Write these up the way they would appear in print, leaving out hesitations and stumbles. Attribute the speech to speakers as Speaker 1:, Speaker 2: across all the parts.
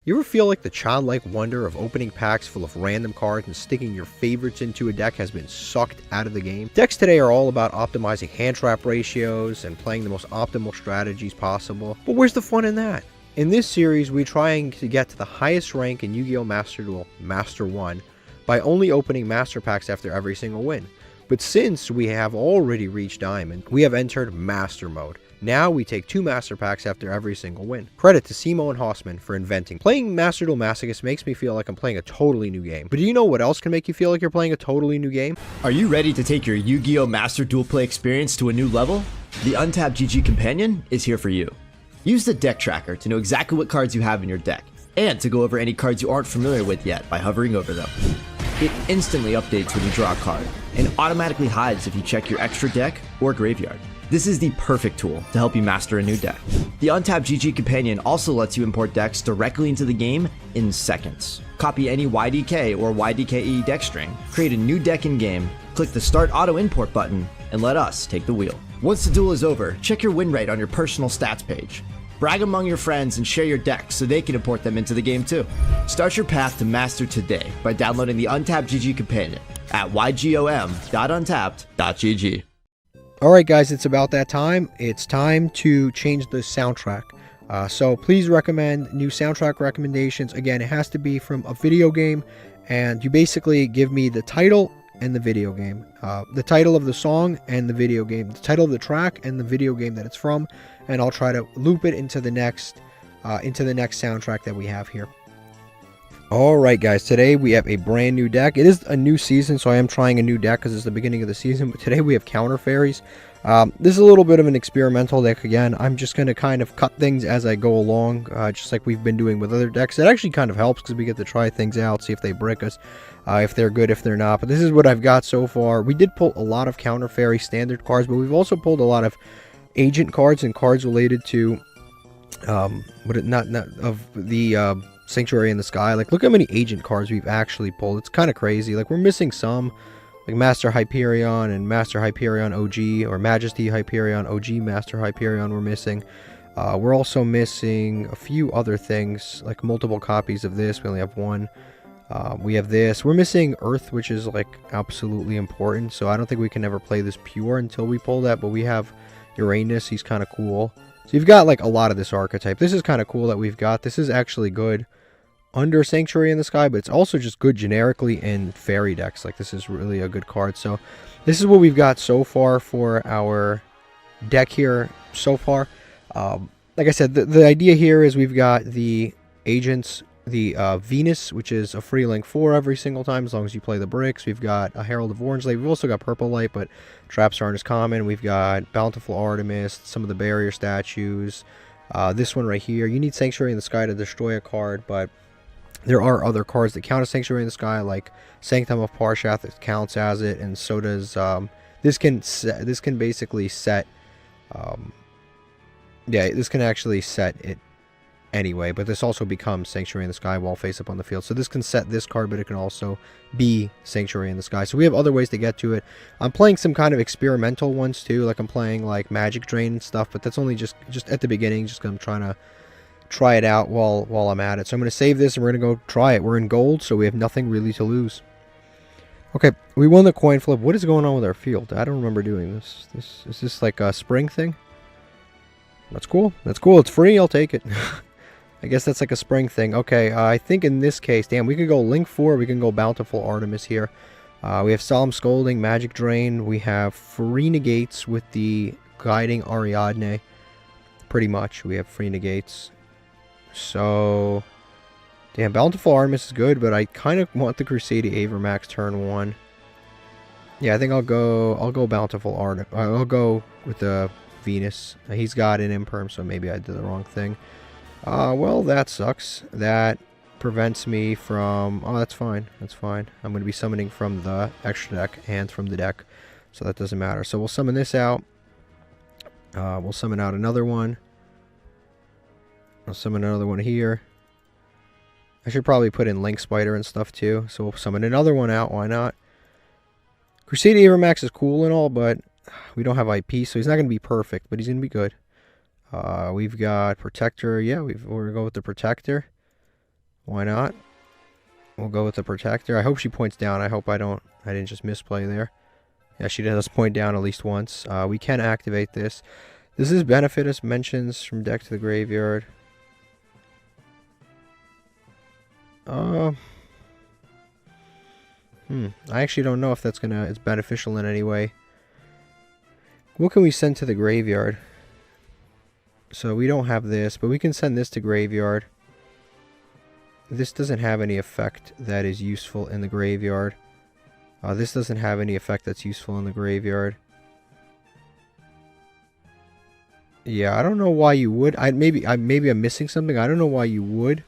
Speaker 1: You ever feel like the childlike wonder of opening packs full of random cards and sticking your favorites into a deck has been sucked out of the game? Decks today are all about optimizing hand trap ratios and playing the most optimal strategies possible, but where's the fun in that? In this series, we're trying to get to the highest rank in Yu-Gi-Oh! Master Duel, Master 1, by only opening Master Packs after every single win. But since we have already reached Diamond, we have entered Master Mode. Now we take 2 Master Packs after every single win. Credit to Cimo and Hausman for inventing. Playing Master Duel Masochist makes me feel like I'm playing a totally new game. But do you know what else can make you feel like you're playing a totally new game?
Speaker 2: Are you ready to take your Yu-Gi-Oh! Master Duel Play experience to a new level? The Untapped GG Companion is here for you. Use the deck tracker to know exactly what cards you have in your deck, and to go over any cards you aren't familiar with yet by hovering over them. It instantly updates when you draw a card, and automatically hides if you check your extra deck or graveyard. This is the perfect tool to help you master a new deck. The Untapped GG Companion also lets you import decks directly into the game in seconds. Copy any YDK or YDKE deck string, create a new deck in-game, click the Start Auto Import button, and let us take the wheel. Once the duel is over, check your win rate on your personal stats page. Brag among your friends and share your decks so they can import them into the game too. Start your path to master today by downloading the Untapped GG Companion at ygom.untapped.gg.
Speaker 1: Alright guys, it's about that time. It's time to change the soundtrack. So please recommend new soundtrack recommendations. Again, it has to be from a video game, and you basically give me the title and the video game. The title of the song and the video game. The title of the track and the video game that it's from, and I'll try to loop it into the next soundtrack that we have here. Alright guys, today we have a brand new deck. It is a new season, so I am trying a new deck because it's the beginning of the season, but today we have Counter Fairies. This is a little bit of an experimental deck again. I'm just going to kind of cut things as I go along, just like we've been doing with other decks. It actually kind of helps because we get to try things out, see if they brick us, if they're good, if they're not. But this is what I've got so far. We did pull a lot of Counter Fairy standard cards, but we've also pulled a lot of agent cards and cards related to Sanctuary in the Sky. Like, look how many agent cards we've actually pulled. It's kind of crazy. Like, we're missing some, like Master Hyperion and Master Hyperion OG, or Majesty Hyperion OG, Master Hyperion we're missing. We're also missing a few other things, like multiple copies of this. We only have one. We have this. We're missing Earth, which is like absolutely important, so I don't think we can ever play this pure until we pull that, but we have Uranus. He's kind of cool. So you've got like a lot of this archetype. This is kind of cool that we've got. This is actually good under Sanctuary in the Sky, but it's also just good generically in fairy decks. Like, this is really a good card. So this is what we've got so far for our deck here so far. Like I said, the idea here is we've got the agents, the Venus, which is a free link 4 every single time as long as you play the bricks. We've got a Herald of Orange Light. We've also got Purple Light, but traps aren't as common. We've got Bountiful Artemis, some of the barrier statues. This one right here, you need Sanctuary in the Sky to destroy a card, but there are other cards that count as Sanctuary in the Sky, like Sanctum of Parshath that counts as it, and so does this can basically set this can actually set it anyway, but this also becomes Sanctuary in the Sky while face up on the field. So this can set this card, but it can also be Sanctuary in the Sky. So we have other ways to get to it. I'm playing some kind of experimental ones too, like I'm playing like Magic Drain and stuff, but that's only just at the beginning, just 'cause I'm trying to try it out while I'm at it. So I'm going to save this and we're going to go try it. We're in gold, so we have nothing really to lose. Okay, we won the coin flip. What is going on with our field? I don't remember doing this. Is this like a spring thing? That's cool. That's cool. It's free. I'll take it. I guess that's like a spring thing. Okay, I think in this case, damn, we could go Link 4. We can go Bountiful Artemis here. We have Solemn Scolding, Magic Drain. We have free negates with the Guiding Ariadne. Pretty much, we have free negates. So, damn, Bountiful Artemis is good, but I kind of want the Crusader Avermax turn 1. Yeah, I think I'll go Bountiful Artemis. I'll go with the Venus. He's got an imperm, so maybe I did the wrong thing. Well, that sucks. That prevents me from... Oh, that's fine. That's fine. I'm going to be summoning from the extra deck and from the deck, so that doesn't matter. So we'll summon this out. We'll summon out another one. I'll summon another one here. I should probably put in Link Spider and stuff too. So we'll summon another one out. Why not? Crusader Avermax is cool and all, but we don't have IP, so he's not going to be perfect, but he's going to be good. We've got Protector. Yeah, we're going to go with the Protector. Why not? We'll go with the protector. I hope she points down. I hope I didn't just misplay there. Yeah, she does point down at least once. We can activate this. Does this benefit us? Mentions from deck to the graveyard. I actually don't know if that's it's beneficial in any way. What can we send to the graveyard? So we don't have this, but we can send this to graveyard. This doesn't have any effect that is useful in the graveyard. This doesn't have any effect that's useful in the graveyard. Yeah, I don't know why you would. Maybe I'm missing something. I don't know why you would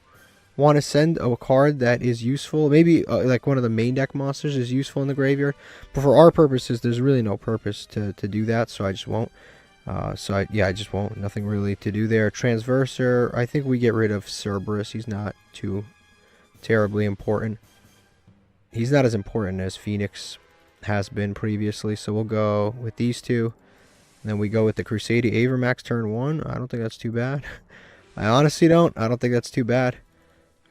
Speaker 1: want to send a card that is useful. Maybe like one of the main deck monsters is useful in the graveyard. But for our purposes, there's really no purpose to do that, so I just won't. I just won't. Nothing really to do there. Transverser, I think we get rid of Cerberus. He's not too terribly important. He's not as important as Phoenix has been previously, so we'll go with these two. And then we go with the Crusader Avermax turn 1. I don't think that's too bad. I honestly don't. I don't think that's too bad.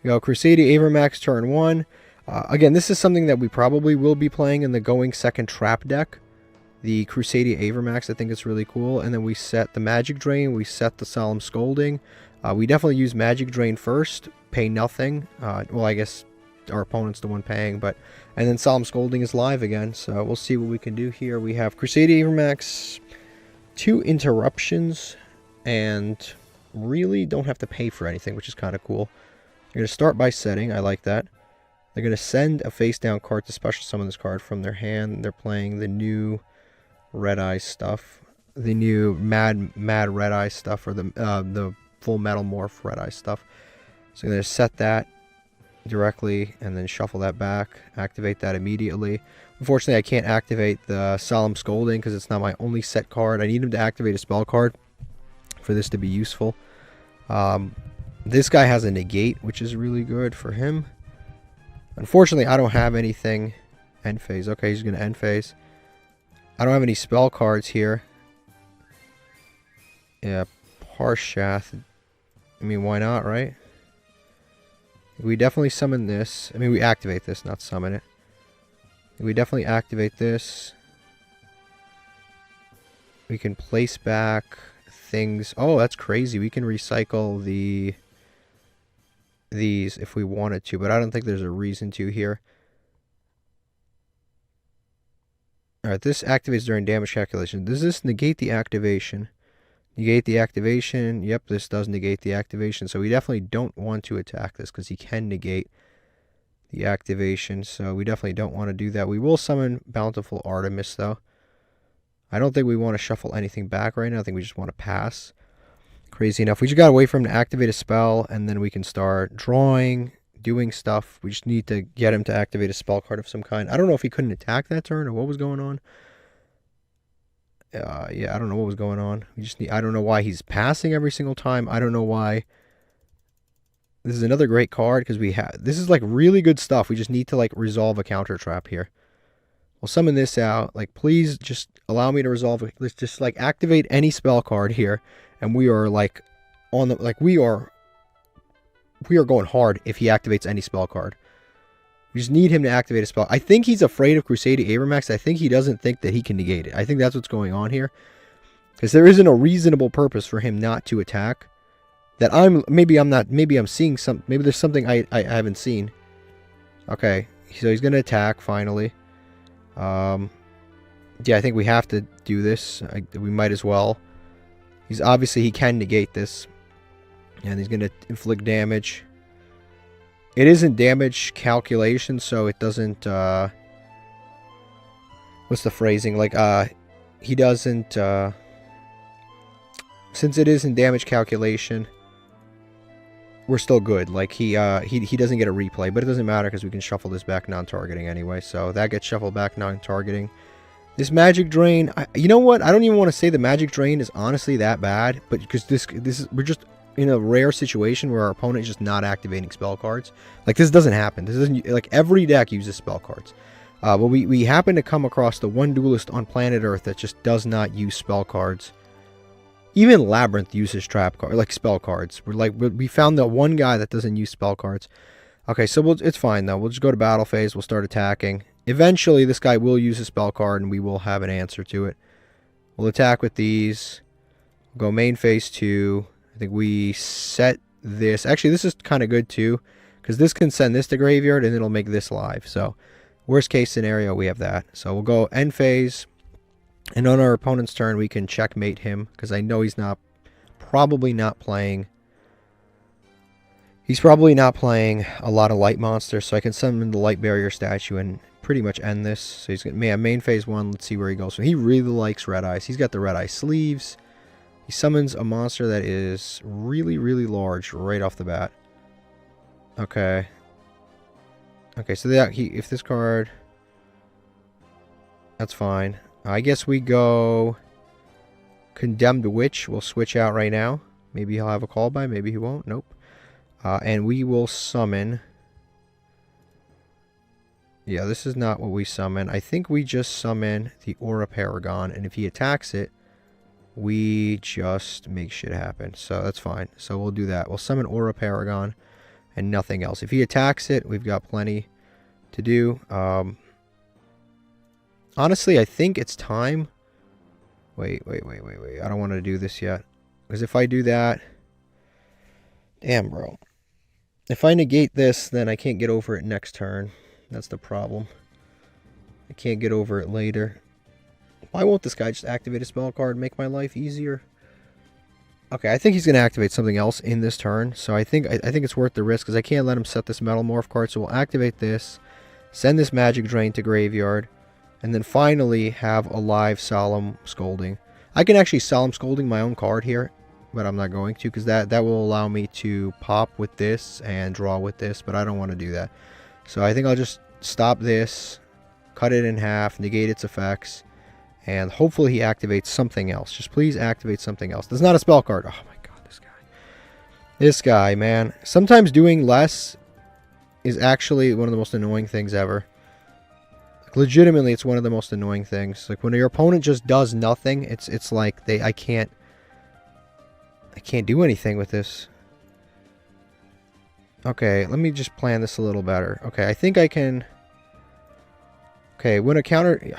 Speaker 1: We go Crusader Avermax turn 1. Again, this is something that we probably will be playing in the going second trap deck. The Crusader Avermax, I think it's really cool. And then we set the Magic Drain. We set the Solemn Scolding. We definitely use Magic Drain first. Pay nothing. Well, I guess our opponent's the one paying. And then Solemn Scolding is live again. So we'll see what we can do here. We have Crusader Avermax, 2 interruptions, and really don't have to pay for anything, which is kind of cool. They're going to start by setting. I like that. They're going to send a face-down card to special summon this card from their hand. They're playing the new Red Eye stuff. The new Mad Red Eye stuff, or the Full Metal Morph Red Eye stuff. So I'm going to set that directly and then shuffle that back. Activate that immediately. Unfortunately, I can't activate the Solemn Scolding because it's not my only set card. I need him to activate a spell card for this to be useful. This guy has a negate, which is really good for him. Unfortunately, I don't have anything. End phase. Okay, he's going to end phase. I don't have any spell cards here. Yeah, Parshath. I mean, why not, right? We definitely summon this. I mean, we activate this, not summon it. We definitely activate this. We can place back things. Oh, that's crazy. We can recycle these if we wanted to, but I don't think there's a reason to here. Alright, this activates during damage calculation. Does this negate the activation? Negate the activation. Yep, this does negate the activation. So we definitely don't want to attack this because he can negate the activation. So we definitely don't want to do that. We will summon Bountiful Artemis, though. I don't think we want to shuffle anything back right now. I think we just want to pass. Crazy enough. We just got to wait for him to activate a spell, and then we can start drawing, doing stuff. We just need to get him to activate a spell card of some kind. I don't know if he couldn't attack that turn or what was going on. Yeah, I don't know what was going on. I don't know why he's passing every single time. I don't know why. This is another great card because this is like really good stuff. We just need to like resolve a counter trap here. We'll summon this out. Like, please just allow me to resolve it. Let's just like activate any spell card here, and we are like on the we are going hard if he activates any spell card. We just need him to activate a spell. I think he's afraid of Crusader Avermax. I think he doesn't think that he can negate it. I think that's what's going on here. Because there isn't a reasonable purpose for him not to attack. That maybe I'm seeing some, maybe there's something I haven't seen. Okay, so he's going to attack finally. Yeah, I think we have to do this. We might as well. He can negate this. And he's going to inflict damage. It isn't damage calculation, so it doesn't, what's the phrasing? Like, he doesn't, since it isn't damage calculation, we're still good. Like, he doesn't get a replay, but it doesn't matter because we can shuffle this back non-targeting anyway, so that gets shuffled back non-targeting. This Magic Drain, you know what? I don't even want to say the Magic Drain is honestly that bad, but because we're just in a rare situation where our opponent is just not activating spell cards. Like, this doesn't happen. This doesn't, like, every deck uses spell cards. But we happen to come across the one duelist on planet Earth that just does not use spell cards. Even Labyrinth uses trap cards, like spell cards. We found the one guy that doesn't use spell cards. Okay, so it's fine, though. We'll just go to battle phase. We'll start attacking. Eventually, this guy will use a spell card, and we will have an answer to it. We'll attack with these. We'll go main phase 2. I think we set this. Actually, this is kind of good, too, because this can send this to graveyard, and it'll make this live. So, worst case scenario, we have that. So, we'll go end phase. And on our opponent's turn, we can checkmate him, because I know he's probably not playing a lot of light monsters, so I can summon the light barrier statue and pretty much end this. So he's gonna main phase 1. Let's see where he goes. So he really likes red eyes. He's got the red eye sleeves. He summons a monster that is really, really large right off the bat. Okay. Okay, so if this card, that's fine. I guess we go Condemned Witch. We'll switch out right now. Maybe he'll have a call by. Maybe he won't. Nope. And we will summon. Yeah, this is not what we summon. I think we just summon the Aura Paragon. And if he attacks it, we just make shit happen. So that's fine. So we'll do that. We'll summon Aura Paragon and nothing else. If he attacks it, we've got plenty to do. Honestly, I think it's time. Wait. I don't want to do this yet. Because if I do that... Damn, bro. If I negate this, then I can't get over it next turn. That's the problem. I can't get over it later. Why won't this guy just activate a spell card and make my life easier? Okay, I think he's going to activate something else in this turn. So I think it's worth the risk because I can't let him set this Metal Morph card. So we'll activate this, send this Magic Drain to graveyard, and then finally have a live Solemn Scolding. I can actually Solemn Scolding my own card here, but I'm not going to because that will allow me to pop with this and draw with this, but I don't want to do that. So I think I'll just stop this, cut it in half, negate its effects, and hopefully he activates something else. Just please activate something else. There's not a spell card. Oh my god, this guy. This guy, man. Sometimes doing less is actually one of the most annoying things ever. Like, legitimately, it's one of the most annoying things. Like when your opponent just does nothing, it's like I can't do anything with this. Okay, let me just plan this a little better. Okay, I think I can... Okay, when a counter...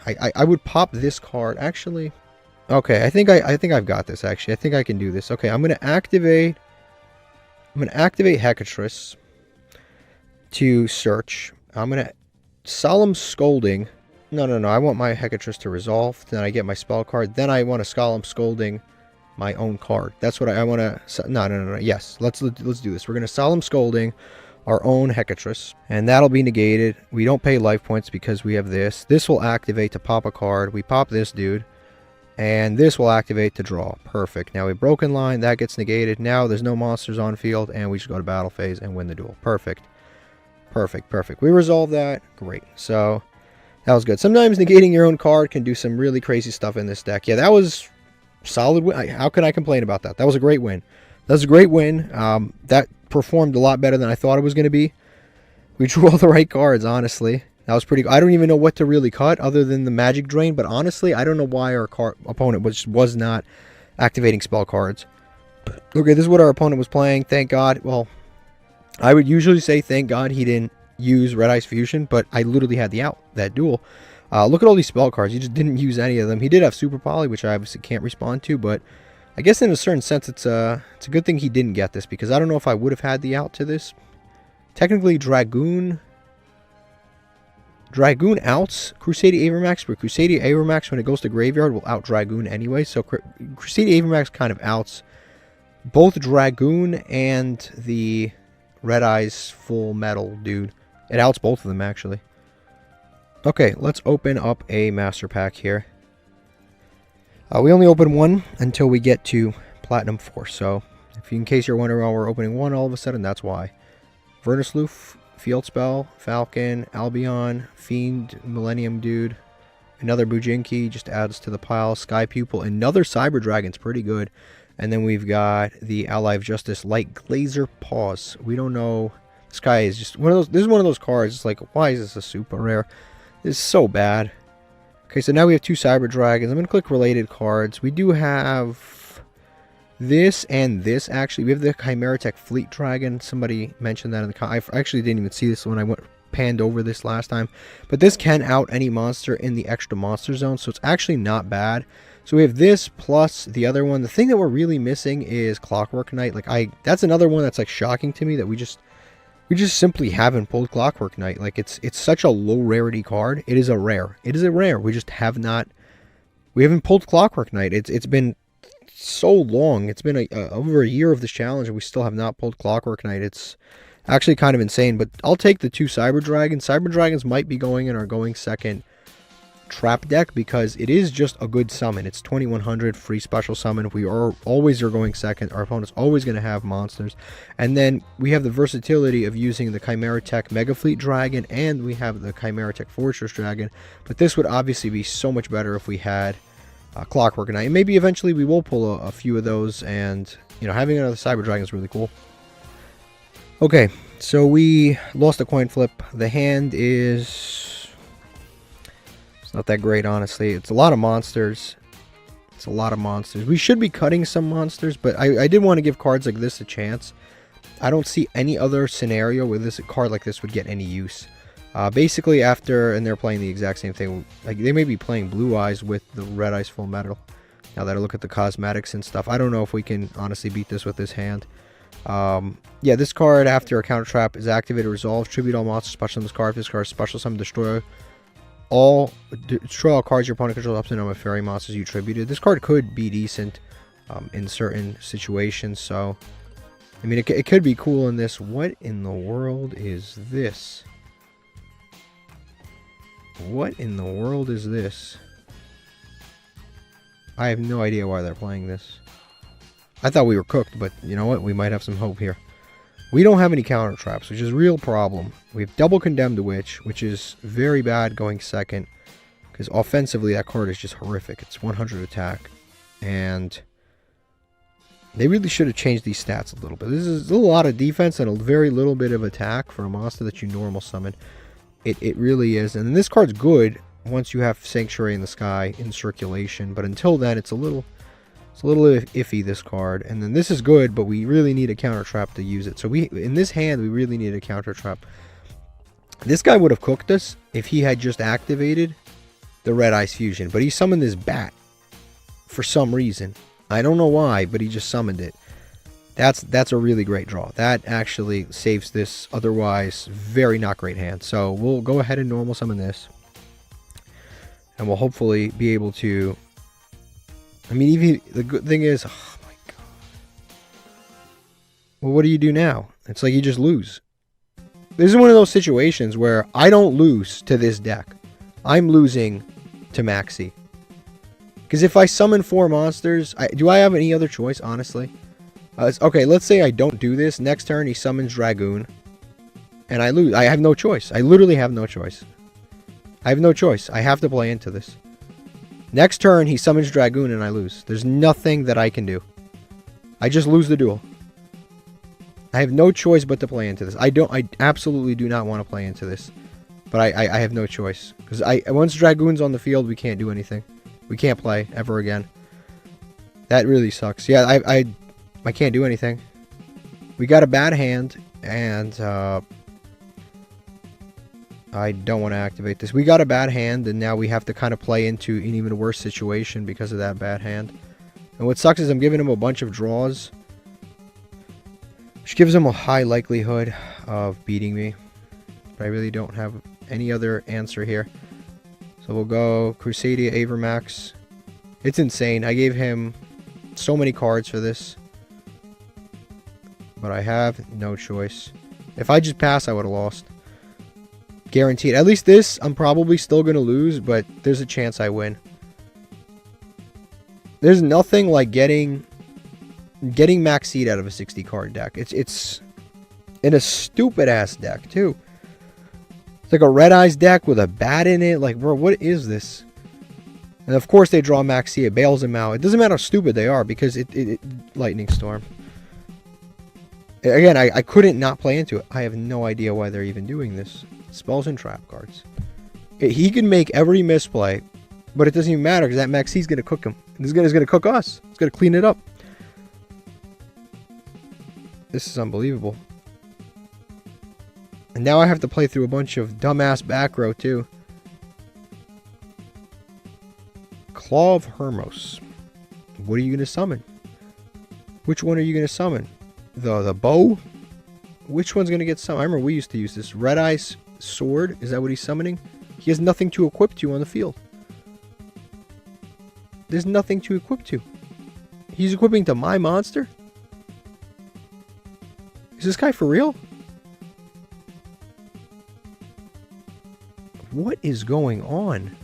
Speaker 1: I would pop this card. Actually... Okay, I think I've got this, actually. I think I can do this. Okay, I'm going to activate... Hecatrix to search. I'm going to Solemn Scolding. No. I want my Hecatrix to resolve. Then I get my spell card. Then I want to Solemn Scolding my own card. That's what I want to... No. Yes, let's do this. We're going to Solemn Scolding our own Hecatrix, and that'll be negated. We don't pay life points because we have this. This will activate to pop a card. We pop this dude, and this will activate to draw. Perfect. Now we Broken Line. That gets negated. Now there's no monsters on field, and we just go to battle phase and win the duel. Perfect. We resolve that. Great. So that was good. Sometimes negating your own card can do some really crazy stuff in this deck. Yeah, that was... solid win. How can I complain about that? That was a great win. That performed a lot better than I thought it was going to be. We drew all the right cards, honestly. That was pretty good. I don't even know what to really cut other than the Magic Drain, but honestly, I don't know why our opponent was not activating spell cards. Okay, this is what our opponent was playing. Thank God. Well, I would usually say thank God he didn't use Red Eyes Fusion, but I literally had that duel. Look at all these spell cards. He just didn't use any of them. He did have Super Poly, which I obviously can't respond to, but I guess in a certain sense it's a good thing he didn't get this, because I don't know if I would have had the out to this. Technically, Dragoon outs Crusader Avermax, but Crusader Avermax, when it goes to graveyard, will out Dragoon anyway, so Crusader Avermax kind of outs both Dragoon and the Red Eyes Full Metal dude. It outs both of them, actually. Okay, let's open up a Master Pack here. We only open one until we get to Platinum 4, so in case you're wondering why we're opening one all of a sudden, that's why. Vernisloof, Field Spell, Falcon, Albion, Fiend, Millennium Dude, another Bujinki, just adds to the pile, Sky Pupil, another Cyber Dragon's pretty good, and then we've got the Ally of Justice, Light Glazer Paws. We don't know, this guy is just one of those, this is one of those cards, it's like, why is this a super rare? This is so bad. Okay, so now we have two Cyber Dragons. I'm going to click related cards. We do have This and this, actually, we have the Chimeratech Fleet Dragon. Somebody mentioned that in the I actually didn't even see this when I panned over this last time. But this can out any monster in the extra monster zone, so it's actually not bad. So we have this plus the other one. The thing that we're really missing is Clockwork Knight. Like that's another one that's like shocking to me that we just simply haven't pulled Clockwork Knight. Like it's such a low rarity card. It is a rare. It is a rare. We just have not. We haven't pulled Clockwork Knight. It's been so long. It's been over a year of this challenge, and we still have not pulled Clockwork Knight. It's actually kind of insane. But I'll take the 2 Cyber Dragons. Cyber Dragons might be going in our going second trap deck because it is just a good summon. It's 2100 free special summon. We are always going second. Our opponent's always going to have monsters, and then we have the versatility of using the Chimeratech Mega Fleet Dragon, and we have the Chimeratech Fortress Dragon. But this would obviously be so much better if we had Clockwork Knight. And maybe eventually we will pull a few of those, and you know, having another Cyber Dragon is really cool. Okay, so we lost a coin flip. The hand is not that great, honestly. It's a lot of monsters. It's a lot of monsters. We should be cutting some monsters, but I did want to give cards like this a chance. I don't see any other scenario where a card like this would get any use. Basically, after, and they're playing the exact same thing. Like they may be playing Blue Eyes with the Red Eyes Full Metal. Now that I look at the cosmetics and stuff, I don't know if we can honestly beat this with this hand. Yeah, this card, after a counter trap is activated, resolves, tribute all monsters special on this card. If this card is special summon, destroy all cards your opponent controls up to the number of fairy monsters you tributed. This card could be decent in certain situations, so I mean it could be cool in this. What in the world is this? What in the world is this? I have no idea why they're playing this. I thought we were cooked, but you know what? We might have some hope here. We don't have any counter traps, which is a real problem. We have double Condemned Witch, which is very bad going second, because offensively that card is just horrific. It's 100 attack, and they really should have changed these stats a little bit. This is a lot of defense and a very little bit of attack for a monster that you normal summon. It really is. And this card's good once you have Sanctuary in the Sky in circulation, but until then it's a little iffy, this card. And then this is good, but we really need a counter trap to use it. So in this hand we really need a counter trap. This guy would have cooked us if he had just activated the Red Eyes Fusion, but he summoned this bat for some reason. I don't know why, but he just summoned it. That's a really great draw. That actually saves this otherwise very not great hand. So we'll go ahead and normal summon this, and we'll hopefully be able to. I mean, even the good thing is, oh my god. Well, what do you do now? It's like you just lose. This is one of those situations where I don't lose to this deck. I'm losing to Maxi. Because if I summon 4 monsters, do I have any other choice, honestly? Okay, let's say I don't do this. Next turn, he summons Dragoon, and I lose. I have no choice. I literally have no choice. I have no choice. I have to play into this. Next turn, he summons Dragoon, and I lose. There's nothing that I can do. I just lose the duel. I have no choice but to play into this. I absolutely do not want to play into this. But I have no choice. Because once Dragoon's on the field, we can't do anything. We can't play ever again. That really sucks. Yeah, I can't do anything. We got a bad hand, and I don't want to activate this. We got a bad hand, and now we have to kind of play into an even worse situation because of that bad hand. And what sucks is I'm giving him a bunch of draws, which gives him a high likelihood of beating me. But I really don't have any other answer here. So we'll go Crusadia Avermax. It's insane. I gave him so many cards for this, but I have no choice. If I just pass, I would have lost. Guaranteed. At least this, I'm probably still going to lose, but there's a chance I win. There's nothing like getting max seed out of a 60 card deck. It's in a stupid ass deck too. It's like a Red Eyes deck with a bat in it. Like, bro, what is this? And of course they draw max seed. It bails him out. It doesn't matter how stupid they are because it Lightning Storm. Again, I couldn't not play into it. I have no idea why they're even doing this. Spells and trap cards. He can make every misplay, but it doesn't even matter because that Maxi's going to cook him. This guy is going to cook us. It's going to clean it up. This is unbelievable. And now I have to play through a bunch of dumbass back row too. Claw of Hermos. What are you going to summon? Which one are you going to summon? The bow? Which one's going to get summoned? I remember we used to use this. Red Eye's sword. Is that what he's summoning? He has nothing to equip to on the field. There's nothing to equip to. He's equipping to my monster? Is this guy for real? What is going on?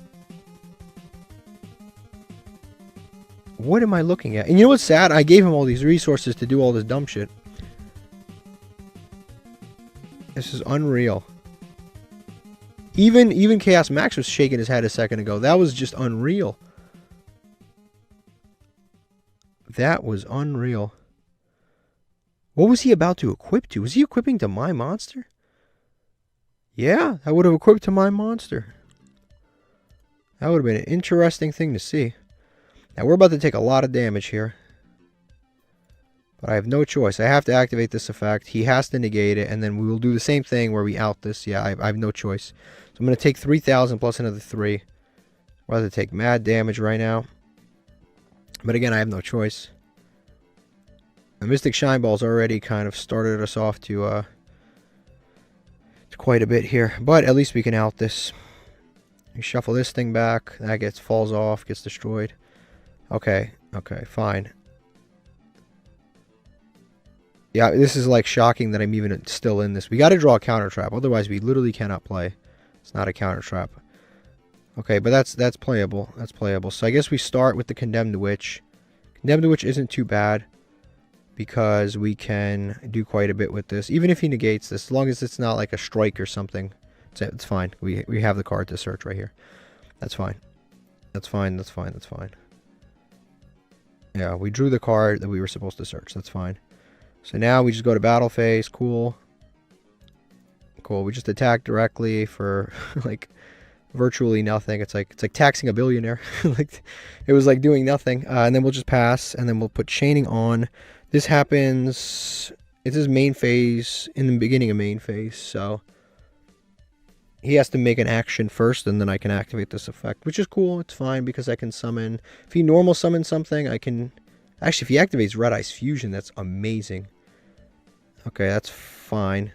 Speaker 1: What am I looking at? And you know what's sad? I gave him all these resources to do all this dumb shit. This is unreal. Even Chaos Max was shaking his head a second ago. That was just unreal. That was unreal. What was he about to equip to? Was he equipping to my monster? Yeah, I would have equipped to my monster. That would have been an interesting thing to see. Now, we're about to take a lot of damage here. But I have no choice. I have to activate this effect. He has to negate it, and then we will do the same thing where we out this. Yeah, I have no choice. So I'm going to take 3,000 plus another 3. We're about to take mad damage right now. But again, I have no choice. The Mystic Shine Ball's already kind of started us off to quite a bit here. But at least we can out this. We shuffle this thing back. That falls off, gets destroyed. Okay, fine. Yeah, this is like shocking that I'm even still in this. We got to draw a counter trap, otherwise we literally cannot play. It's not a counter trap. Okay, but that's playable. That's playable. So I guess we start with the Condemned Witch. Condemned Witch isn't too bad because we can do quite a bit with this. Even if he negates this, as long as it's not like a strike or something, it's fine. We have the card to search right here. That's fine. That's fine. That's fine. That's fine. Yeah, we drew the card that we were supposed to search. That's fine. So now we just go to battle phase. Cool. Cool. We just attack directly for like virtually nothing. It's like taxing a billionaire. Like it was like doing nothing. And then we'll just pass, and then we'll put chaining on. This happens. It's his main phase, in the beginning of main phase. So he has to make an action first, and then I can activate this effect, which is cool. It's fine because I can summon. If he normal summons something, I can. Actually, if he activates Red Eye's Fusion, that's amazing. Okay, that's fine.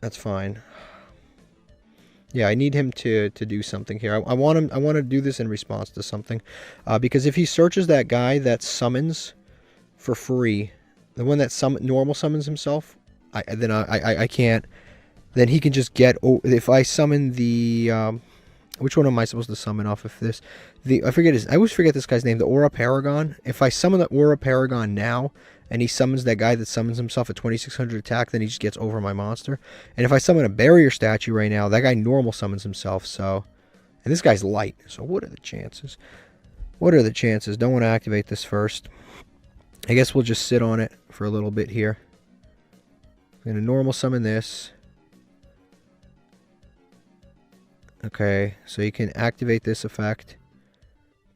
Speaker 1: That's fine. Yeah, I need him to do something here. I want him. I want to do this in response to something, because if he searches that guy that summons for free, the one that normal summons himself, I can't. Then he can just get. If I summon the. Which one am I supposed to summon off of this? I always forget this guy's name. The Aura Paragon. If I summon the Aura Paragon now, and he summons that guy that summons himself at 2600 attack, then he just gets over my monster. And if I summon a barrier statue right now, that guy normal summons himself. So, and this guy's light. So what are the chances? What are the chances? Don't want to activate this first. I guess we'll just sit on it for a little bit here. I'm going to normal summon this. Okay, so you can activate this effect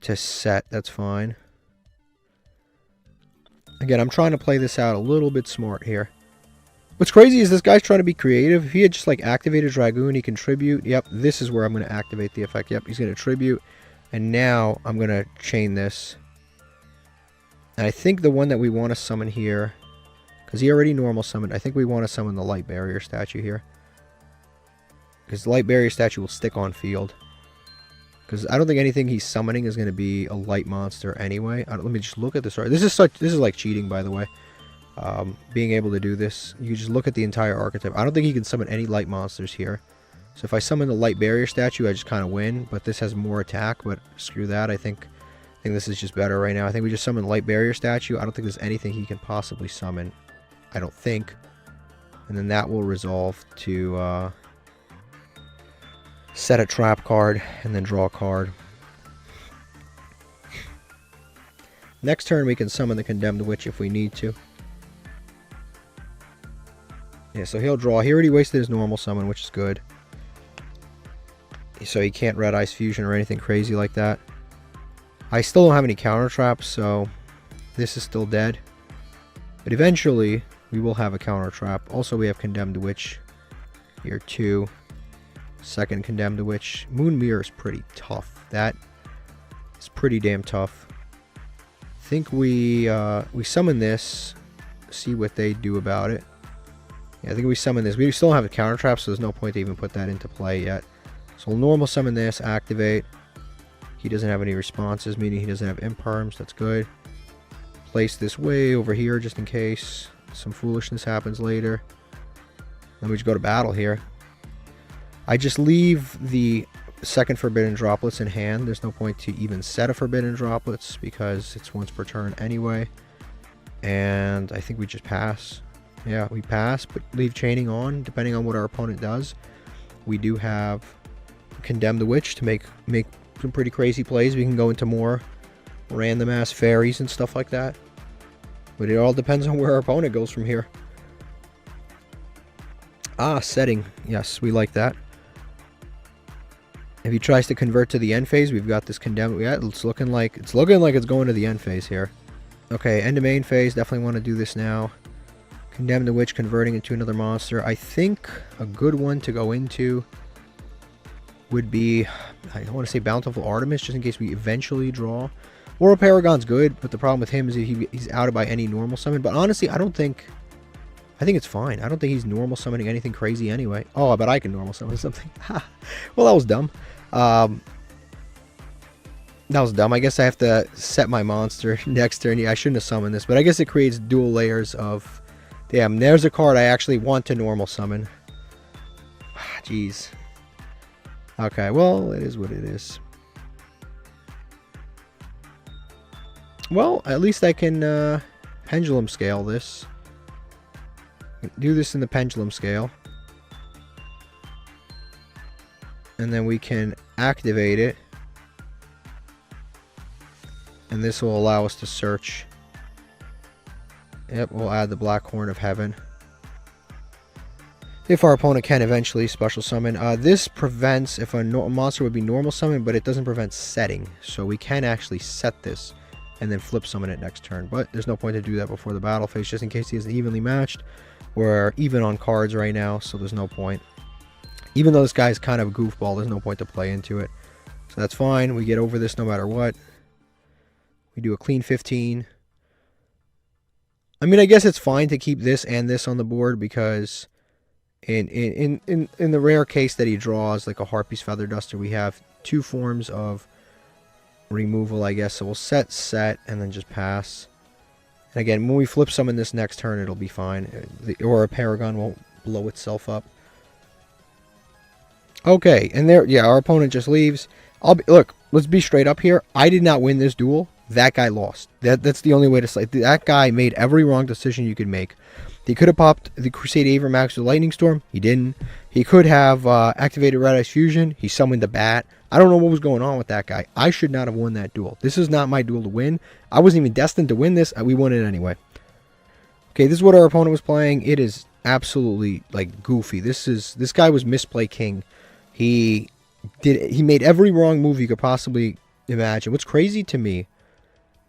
Speaker 1: to set. That's fine. Again, I'm trying to play this out a little bit smart here. What's crazy is this guy's trying to be creative. If he had just like activated Dragoon, he can tribute. Yep, this is where I'm going to activate the effect. Yep, he's going to tribute. And now I'm going to chain this. And I think the one that we want to summon here, because he already normal summoned, I think we want to summon the Light Barrier statue here. Because the Light Barrier statue will stick on field. Because I don't think anything he's summoning is going to be a light monster anyway. Let me just look at this. This is like cheating, by the way. Being able to do this. You just look at the entire archetype. I don't think he can summon any light monsters here. So if I summon the Light Barrier statue, I just kind of win. But this has more attack. But screw that. I think this is just better right now. I think we just summon Light Barrier statue. I don't think there's anything he can possibly summon. I don't think. And then that will resolve to... set a trap card, and then draw a card. Next turn we can summon the Condemned Witch if we need to. Yeah, so he'll draw. He already wasted his normal summon, which is good. So he can't Red Eye's Fusion or anything crazy like that. I still don't have any counter traps, so this is still dead. But eventually, we will have a counter trap. Also, we have Condemned Witch here too. Second Condemned Witch. Moon Mirror is pretty tough. That is pretty damn tough. I think we summon this, see what they do about it. Yeah, I think we summon this. We still don't have a counter trap, so there's no point to even put that into play yet. So we'll normal summon this, activate. He doesn't have any responses, meaning he doesn't have imperms. That's good. Place this way over here just in case some foolishness happens later. Then we just go to battle here. I just leave the second Forbidden Droplets in hand. There's no point to even set a Forbidden Droplets because it's once per turn anyway. And I think we just pass. Yeah, we pass, but leave Chaining on depending on what our opponent does. We do have Condemn the Witch to make some pretty crazy plays. We can go into more random ass fairies and stuff like that. But it all depends on where our opponent goes from here. Ah, setting. Yes, we like that. If he tries to convert to the end phase, we've got this Condemn. Yeah, it's looking like it's going to the end phase here. Okay, end to main phase. Definitely want to do this now. Condemn the Witch, converting into another monster. I think a good one to go into would be, I don't want to say Bountiful Artemis, just in case we eventually draw. Moral Paragon's good, but the problem with him is he's outed by any normal summon. But honestly, I think it's fine. I don't think he's normal summoning anything crazy anyway. Oh, but I can normal summon something. Well, that was dumb. That was dumb. I guess I have to set my monster next turn. Yeah, I shouldn't have summoned this, but I guess it creates dual layers of... Damn, there's a card I actually want to normal summon. Jeez. Okay, well, it is what it is. Well, at least I can pendulum scale this. Do this in the pendulum scale. And then we can activate it. And this will allow us to search. Yep, we'll add the Black Horn of Heaven. If our opponent can eventually special summon. This prevents if a monster would be normal summon, but it doesn't prevent setting. So we can actually set this and then flip summon it next turn. But there's no point to do that before the battle phase, just in case he isn't evenly matched. We're even on cards right now, so there's no point. Even though this guy's kind of a goofball, there's no point to play into it. So that's fine. We get over this no matter what. We do a clean 15. I mean, I guess it's fine to keep this and this on the board because in the rare case that he draws like a Harpy's Feather Duster, we have two forms of removal, I guess. So we'll set, and then just pass. And again, when we flip summon this next turn, it'll be fine. Or a Paragon won't blow itself up. Okay, and there, yeah, our opponent just leaves. Look, let's be straight up here. I did not win this duel. That guy lost. That's the only way to say. That guy made every wrong decision you could make. He could have popped the Crusade Avermax with Lightning Storm. He didn't. He could have activated Red Ice Fusion. He summoned the Bat. I don't know what was going on with that guy. I should not have won that duel. This is not my duel to win. I wasn't even destined to win this. We won it anyway. Okay, this is what our opponent was playing. It is absolutely like goofy. This guy was Misplay King. He made every wrong move you could possibly imagine. What's crazy to me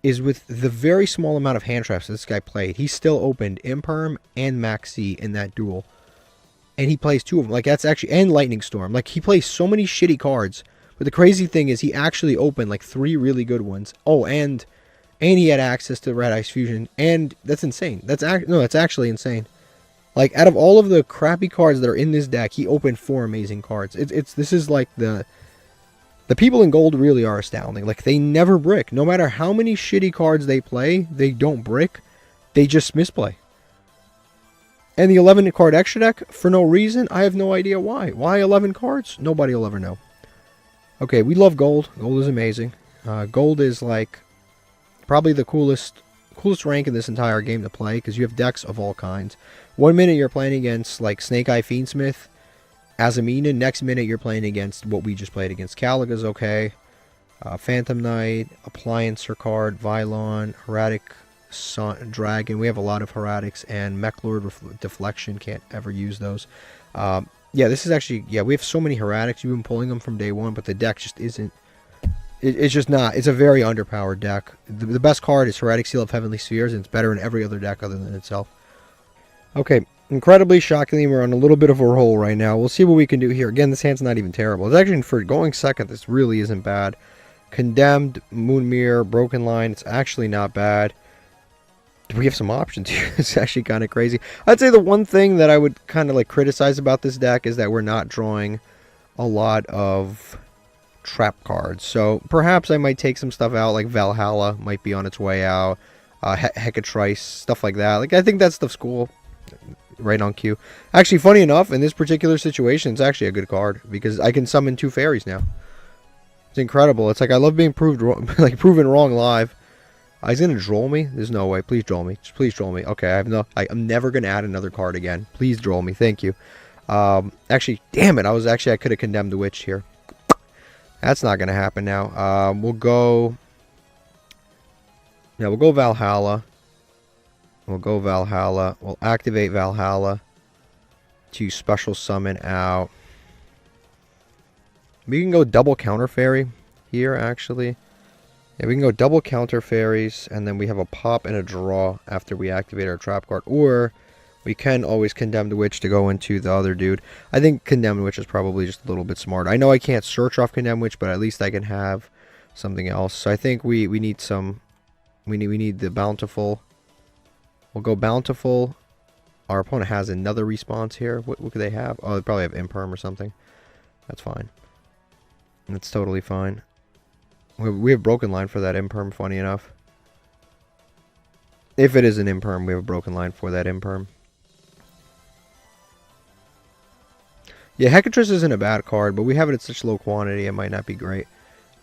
Speaker 1: is with the very small amount of hand traps this guy played, he still opened Imperm and Maxi in that duel. And he plays two of them. Like, that's actually... And Lightning Storm. Like, he plays so many shitty cards. But the crazy thing is he actually opened, like, 3 really good ones. Oh, and he had access to Red Ice Fusion. And that's insane. That's actually insane. Like, out of all of the crappy cards that are in this deck, he opened 4 amazing cards. This is, like, the people in gold really are astounding. Like, they never brick. No matter how many shitty cards they play, they don't brick. They just misplay. And the 11 card extra deck, for no reason, I have no idea why. Why 11 cards? Nobody will ever know. Okay, we love gold. Gold is amazing. Gold is, like, probably the coolest rank in this entire game to play, because you have decks of all kinds. 1 minute you're playing against, like, Snake Eye Fiendsmith, Azamina. Next minute you're playing against what we just played against. Calaga's okay. Phantom Knight, Appliancer card, Vylon, Heradic Dragon. We have a lot of Heratics, and Mechlord Deflection. Can't ever use those. Yeah, this is actually... Yeah, we have so many Heratics. You've been pulling them from day one, but the deck just isn't It's just not. It's a very underpowered deck. The best card is Heretic Seal of Heavenly Spheres, and it's better in every other deck other than itself. Okay, incredibly shockingly, we're on a little bit of a roll right now. We'll see what we can do here. Again, this hand's not even terrible. It's actually, for going second, this really isn't bad. Condemned, Moon Mirror, Broken Line, it's actually not bad. We have some options here. It's actually kind of crazy. I'd say the one thing that I would kind of like criticize about this deck is that we're not drawing a lot of trap cards. So perhaps I might take some stuff out, like Valhalla might be on its way out. Hecatrice, stuff like that. Like, I think that stuff's cool. Right on cue. Actually, funny enough, in this particular situation, it's actually a good card because I can summon 2 fairies now. It's incredible. It's like I love being proven wrong live. He's gonna droll me. There's no way. Please droll me. Just please droll me. Okay, I'm never gonna add another card again. Please droll me. Thank you. Actually, damn it. I could have condemned the witch here. That's not gonna happen now. We'll go. Yeah, we'll go Valhalla. We'll activate Valhalla to special summon out. We can go double counter fairy here, actually. Yeah, we can go double counter fairies, and then we have a pop and a draw after we activate our trap card. Or we can always condemn the witch to go into the other dude. I think condemn witch is probably just a little bit smarter. I know I can't search off condemn witch, but at least I can have something else. So I think we need some. We need the bountiful. We'll go bountiful. Our opponent has another response here. What could they have? Oh, they probably have imperm or something. That's fine. That's totally fine. We have broken line for that imperm, funny enough. If it is an imperm, we have a broken line for that imperm. Yeah, Hecatrice isn't a bad card, but we have it at such low quantity, it might not be great.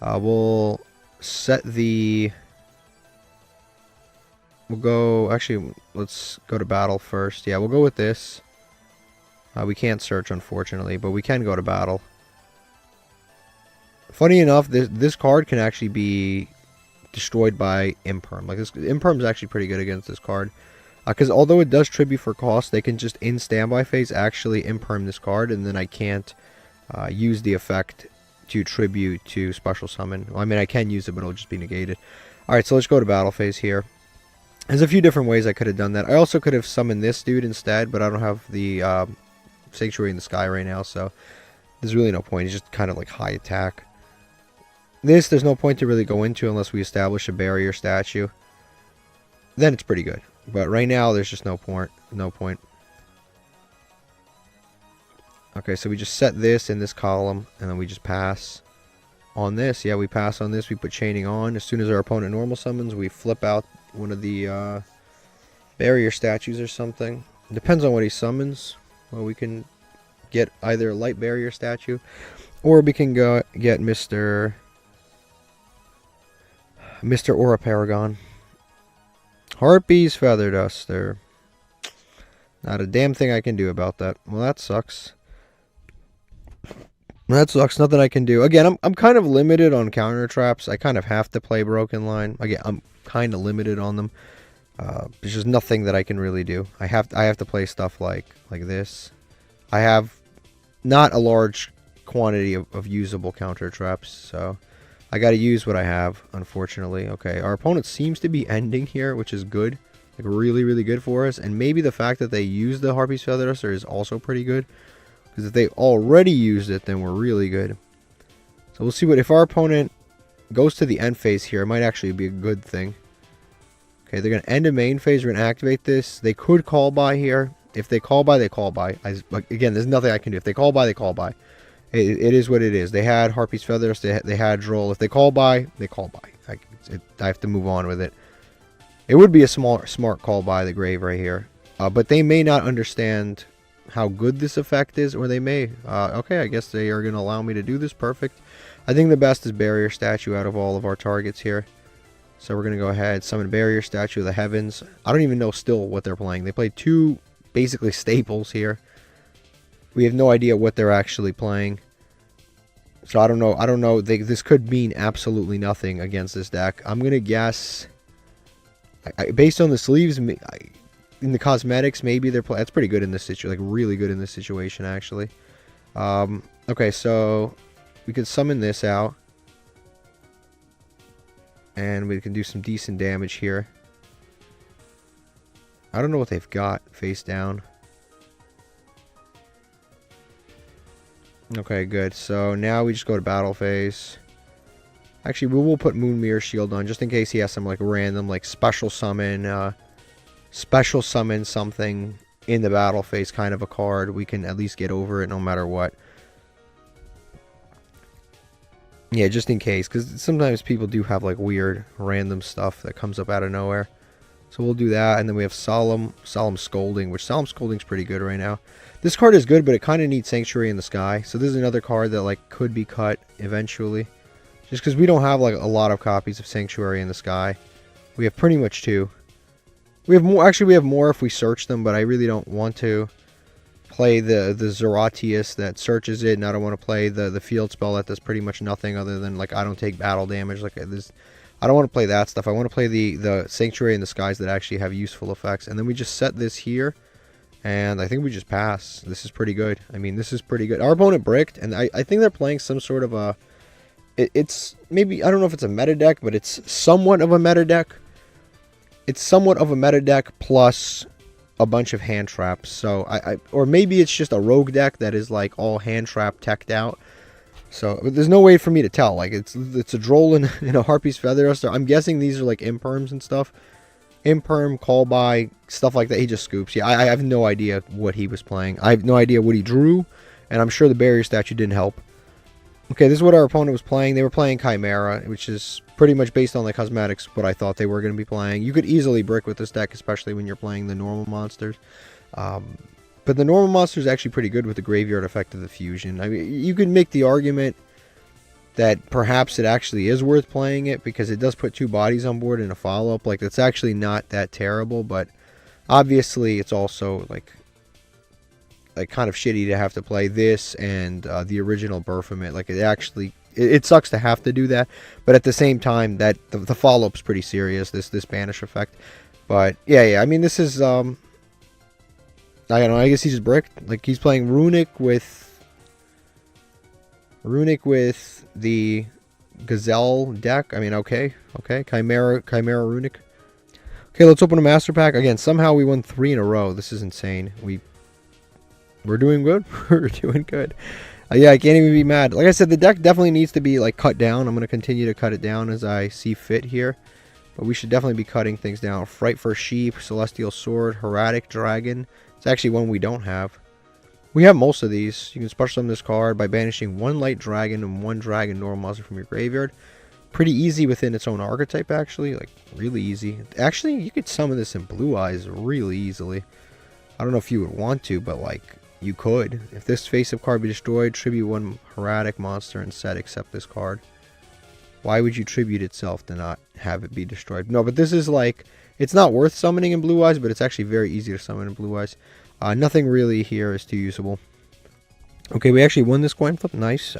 Speaker 1: We'll set the... We'll go... Actually, let's go to battle first. Yeah, we'll go with this. We can't search, unfortunately, but we can go to battle. Funny enough, this card can actually be destroyed by imperm. Like, this imperm is actually pretty good against this card. Because although it does tribute for cost, they can just in standby phase actually imperm this card, and then I can't use the effect to tribute to special summon. Well, I mean, I can use it, but it'll just be negated. Alright, so let's go to battle phase here. There's a few different ways I could have done that. I also could have summoned this dude instead, but I don't have the Sanctuary in the Sky right now, so there's really no point. He's just kind of like high attack. There's no point to really go into unless we establish a barrier statue. Then it's pretty good. But right now, there's just no point. Okay, so we just set this in this column, and then we just pass on this. Yeah, we pass on this. We put chaining on. As soon as our opponent normal summons, we flip out one of the barrier statues or something. It depends on what he summons. Well, we can get either a light barrier statue, or we can go get Mr. Aura Paragon. Harpies Feather Duster. Not a damn thing I can do about that. Well, that sucks. That sucks. Nothing I can do. Again, I'm kind of limited on counter traps. I kind of have to play Broken Line. Again, I'm kind of limited on them. There's just nothing that I can really do. I have to play stuff like this. I have not a large quantity of usable counter traps, so I got to use what I have, unfortunately. Okay, our opponent seems to be ending here, which is good. Like, really, really good for us. And maybe the fact that they used the Harpy's Feather Duster is also pretty good. Because if they already used it, then we're really good. So we'll see what... If our opponent goes to the end phase here, it might actually be a good thing. Okay, they're going to end a main phase. We're going to activate this. They could call by here. If they call by, they call by. Again, there's nothing I can do. If they call by, they call by. It is what it is. They had Harpy's Feathers. They had Droll. If they call by, they call by. I have to move on with it. It would be a smart call by the grave right here. But they may not understand how good this effect is, or they may. Okay, I guess they are going to allow me to do this. Perfect. I think the best is Barrier Statue out of all of our targets here. So we're going to go ahead, summon Barrier Statue of the Heavens. I don't even know still what they're playing. They played two basically staples here. We have no idea what they're actually playing. So I don't know. This could mean absolutely nothing against this deck. I'm going to guess... based on the sleeves, in the cosmetics, maybe they're playing... That's pretty good in this situation. Like, really good in this situation, actually. Okay, so... we could summon this out. And we can do some decent damage here. I don't know what they've got face down. Okay, good. So now we just go to battle phase. Actually, we will put Moon Mirror Shield on just in case he has some like random like special summon something in the battle phase kind of a card. We can at least get over it no matter what. Yeah, just in case, because sometimes people do have like weird random stuff that comes up out of nowhere. So we'll do that, and then we have Solemn Scolding, which Solemn Scolding's pretty good right now. This card is good, but it kind of needs Sanctuary in the Sky. So this is another card that like could be cut eventually. Just because we don't have like a lot of copies of Sanctuary in the Sky. We have pretty much 2. We have more, actually we have more if we search them, but I really don't want to play the Zeratius that searches it, and I don't want to play the field spell that does pretty much nothing other than like I don't take battle damage. Like this, I don't want to play that stuff. I want to play the Sanctuary in the Skies that actually have useful effects. And then we just set this here, and I think we just pass. This is pretty good. I mean, this is pretty good. Our opponent bricked, and I think they're playing some sort of a... It's maybe, I don't know if it's a meta deck, but it's somewhat of a meta deck. It's somewhat of a meta deck plus a bunch of hand traps. So or maybe it's just a rogue deck that is like all hand trap teched out. So but there's no way for me to tell. Like it's a Droll and a Harpy's Feather. So I'm guessing these are like imperms and stuff. Imperm, call by, stuff like that. He just scoops. Yeah, I have no idea what he was playing. I have no idea what he drew, and I'm sure the barrier statue didn't help. Okay, this is what our opponent was playing. They were playing Chimera, which is pretty much based on the cosmetics what I thought they were going to be playing. You could easily brick with this deck, especially when you're playing the normal monsters. But the normal monster is actually pretty good with the graveyard effect of the fusion. I mean, you could make the argument that perhaps it actually is worth playing it because it does put 2 bodies on board in a follow-up. Like, it's actually not that terrible, but obviously it's also like kind of shitty to have to play this and the original Baphomet. Like, it actually, it sucks to have to do that, but at the same time, that the follow-up's pretty serious, this banish effect. But yeah, I mean, this is I don't know, I guess he just bricked. Like, he's playing Runic with the Gazelle deck. I mean, okay, Chimera Runic. Okay, let's open a master pack again. Somehow we won 3 in a row. This is insane. We're doing good. We're doing good. Yeah, I can't even be mad. Like I said, the deck definitely needs to be like cut down. I'm going to continue to cut it down as I see fit here. But we should definitely be cutting things down. Fright for Sheep, Celestial Sword, Hieratic Dragon. It's actually one we don't have. We have most of these. You can special summon this card by banishing 1 Light Dragon and 1 Dragon normal monster from your graveyard. Pretty easy within its own archetype, actually. Like, really easy. Actually, you could summon this in Blue Eyes really easily. I don't know if you would want to, but like, you could. If this face-up card be destroyed, tribute 1 Hieratic monster and set except this card. Why would you tribute itself to not have it be destroyed? No, but this is like, it's not worth summoning in Blue Eyes, but it's actually very easy to summon in Blue Eyes. Nothing really here is too usable. Okay, we actually won this coin flip. Nice.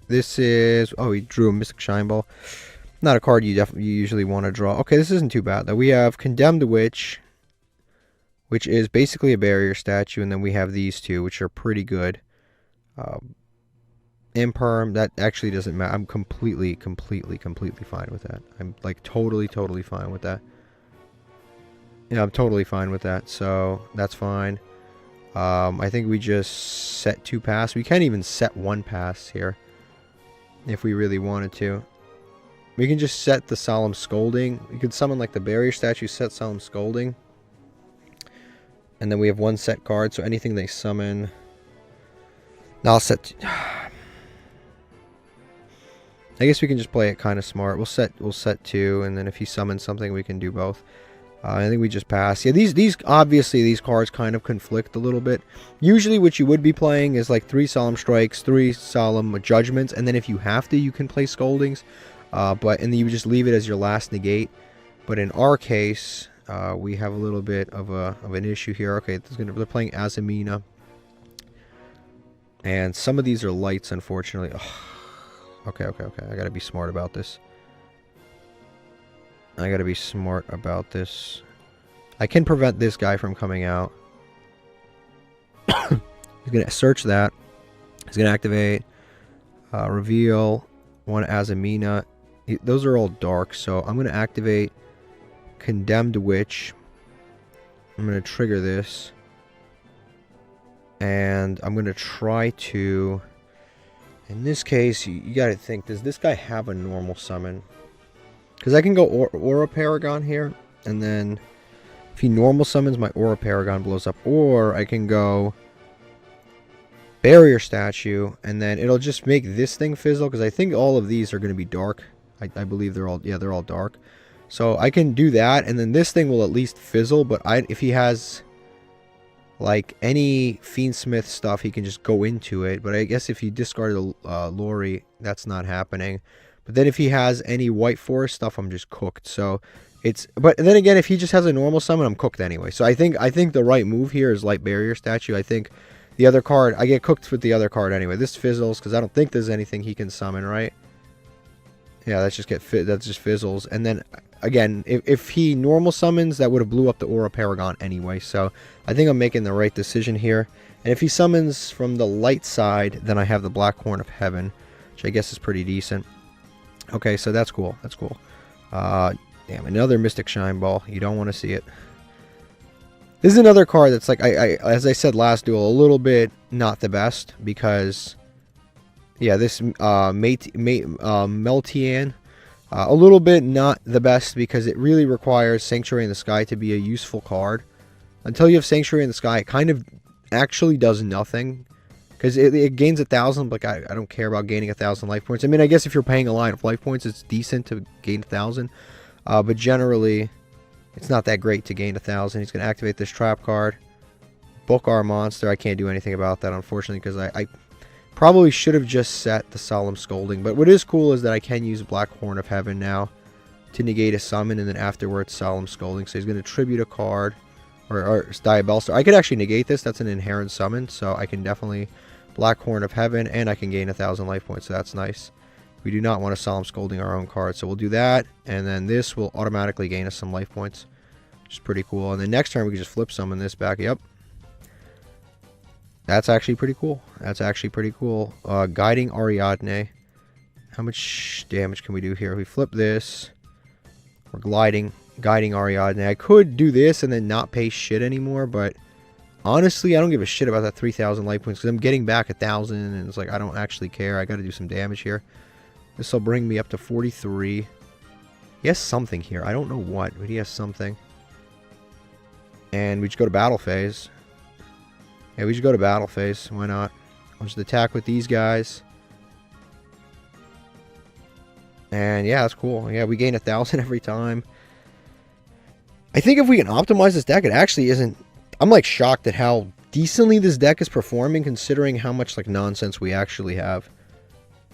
Speaker 1: This is... Oh, he drew a Mystic Shine Ball. Not a card you usually want to draw. Okay, this isn't too bad, though. We have Condemned Witch, which is basically a barrier statue, and then we have these 2, which are pretty good. Imperm, that actually doesn't matter. I'm completely fine with that. I'm like totally fine with that. Yeah, I'm totally fine with that, so that's fine. I think we just set 2 pass. We can't even set 1 pass here if we really wanted to. We can just set the Solemn Scolding. We could summon like the barrier statue, set Solemn Scolding. And then we have 1 set card, so anything they summon... Now I'll set... I guess we can just play it kind of smart. We'll set 2, and then if he summons something, we can do both. I think we just pass. Yeah, these obviously these cards kind of conflict a little bit. Usually what you would be playing is like 3 Solemn Strikes, 3 Solemn Judgments, and then if you have to, you can play Scoldings. And then you just leave it as your last negate. But in our case, we have a little bit of an issue here. Okay, they're playing Azamina. And some of these are lights, unfortunately. Ugh. Okay. I gotta be smart about this. I can prevent this guy from coming out. He's gonna search that. He's gonna activate. Reveal 1 Azamina. those are all dark, so I'm going to activate Condemned Witch. I'm going to trigger this. And I'm going to try to... In this case, you got to think, does this guy have a normal summon? Because I can go Aura Paragon here, and then if he normal summons, my Aura Paragon blows up. Or I can go Barrier Statue, and then it'll just make this thing fizzle, because I think all of these are going to be dark. I believe they're all, yeah, they're all dark. So I can do that, and then this thing will at least fizzle, but if he has like any Fiendsmith stuff, he can just go into it. But I guess if he discarded Lori, that's not happening. But then if he has any White Forest stuff, I'm just cooked. So it's, but then again, if he just has a normal summon, I'm cooked anyway. So I think the right move here is Light Barrier Statue. I think the other card, I get cooked with the other card anyway. This fizzles because I don't think there's anything he can summon, right? Yeah, that just fizzles. And then again, if he normal summons, that would have blew up the Aura Paragon anyway. So I think I'm making the right decision here. And if he summons from the light side, then I have the Black Horn of Heaven, which I guess is pretty decent. Okay, so that's cool. That's cool. Damn, another Mystic Shine Ball. You don't want to see it. This is another card that's like, as I said last duel, a little bit not the best because, yeah, this Meltian, a little bit not the best because it really requires Sanctuary in the Sky to be a useful card. Until you have Sanctuary in the Sky, it kind of actually does nothing. Because it gains 1,000, but I don't care about gaining 1,000 life points. I mean, I guess if you're paying a line of life points, it's decent to gain 1,000. But generally, it's not that great to gain 1,000. He's going to activate this trap card. Book our monster. I can't do anything about that, unfortunately, because I probably should have just set the Solemn Scolding. But what is cool is that I can use Black Horn of Heaven now to negate a summon, and then afterwards Solemn Scolding. So he's going to tribute a card, or Diabellstar. I could actually negate this. That's an inherent summon, so I can definitely Black Horn of Heaven, and I can gain 1,000 life points, so that's nice. We do not want to Solemn Scolding our own card, so we'll do that, and then this will automatically gain us some life points, which is pretty cool. And then next turn we can just flip summon this back. Yep. That's actually pretty cool. That's actually pretty cool. Guiding Ariadne. How much damage can we do here? We flip this. We're guiding Ariadne. I could do this and then not pay shit anymore, but honestly, I don't give a shit about that 3,000 life points because I'm getting back 1,000, and it's like I don't actually care. I got to do some damage here. This will bring me up to 43. He has something here. I don't know what, but he has something. And we just go to battle phase. Yeah, we just go to battle phase. Why not? I'll just attack with these guys. And yeah, that's cool. Yeah, we gain 1,000 every time. I think if we can optimize this deck, it actually isn't... I'm like shocked at how decently this deck is performing considering how much like nonsense we actually have.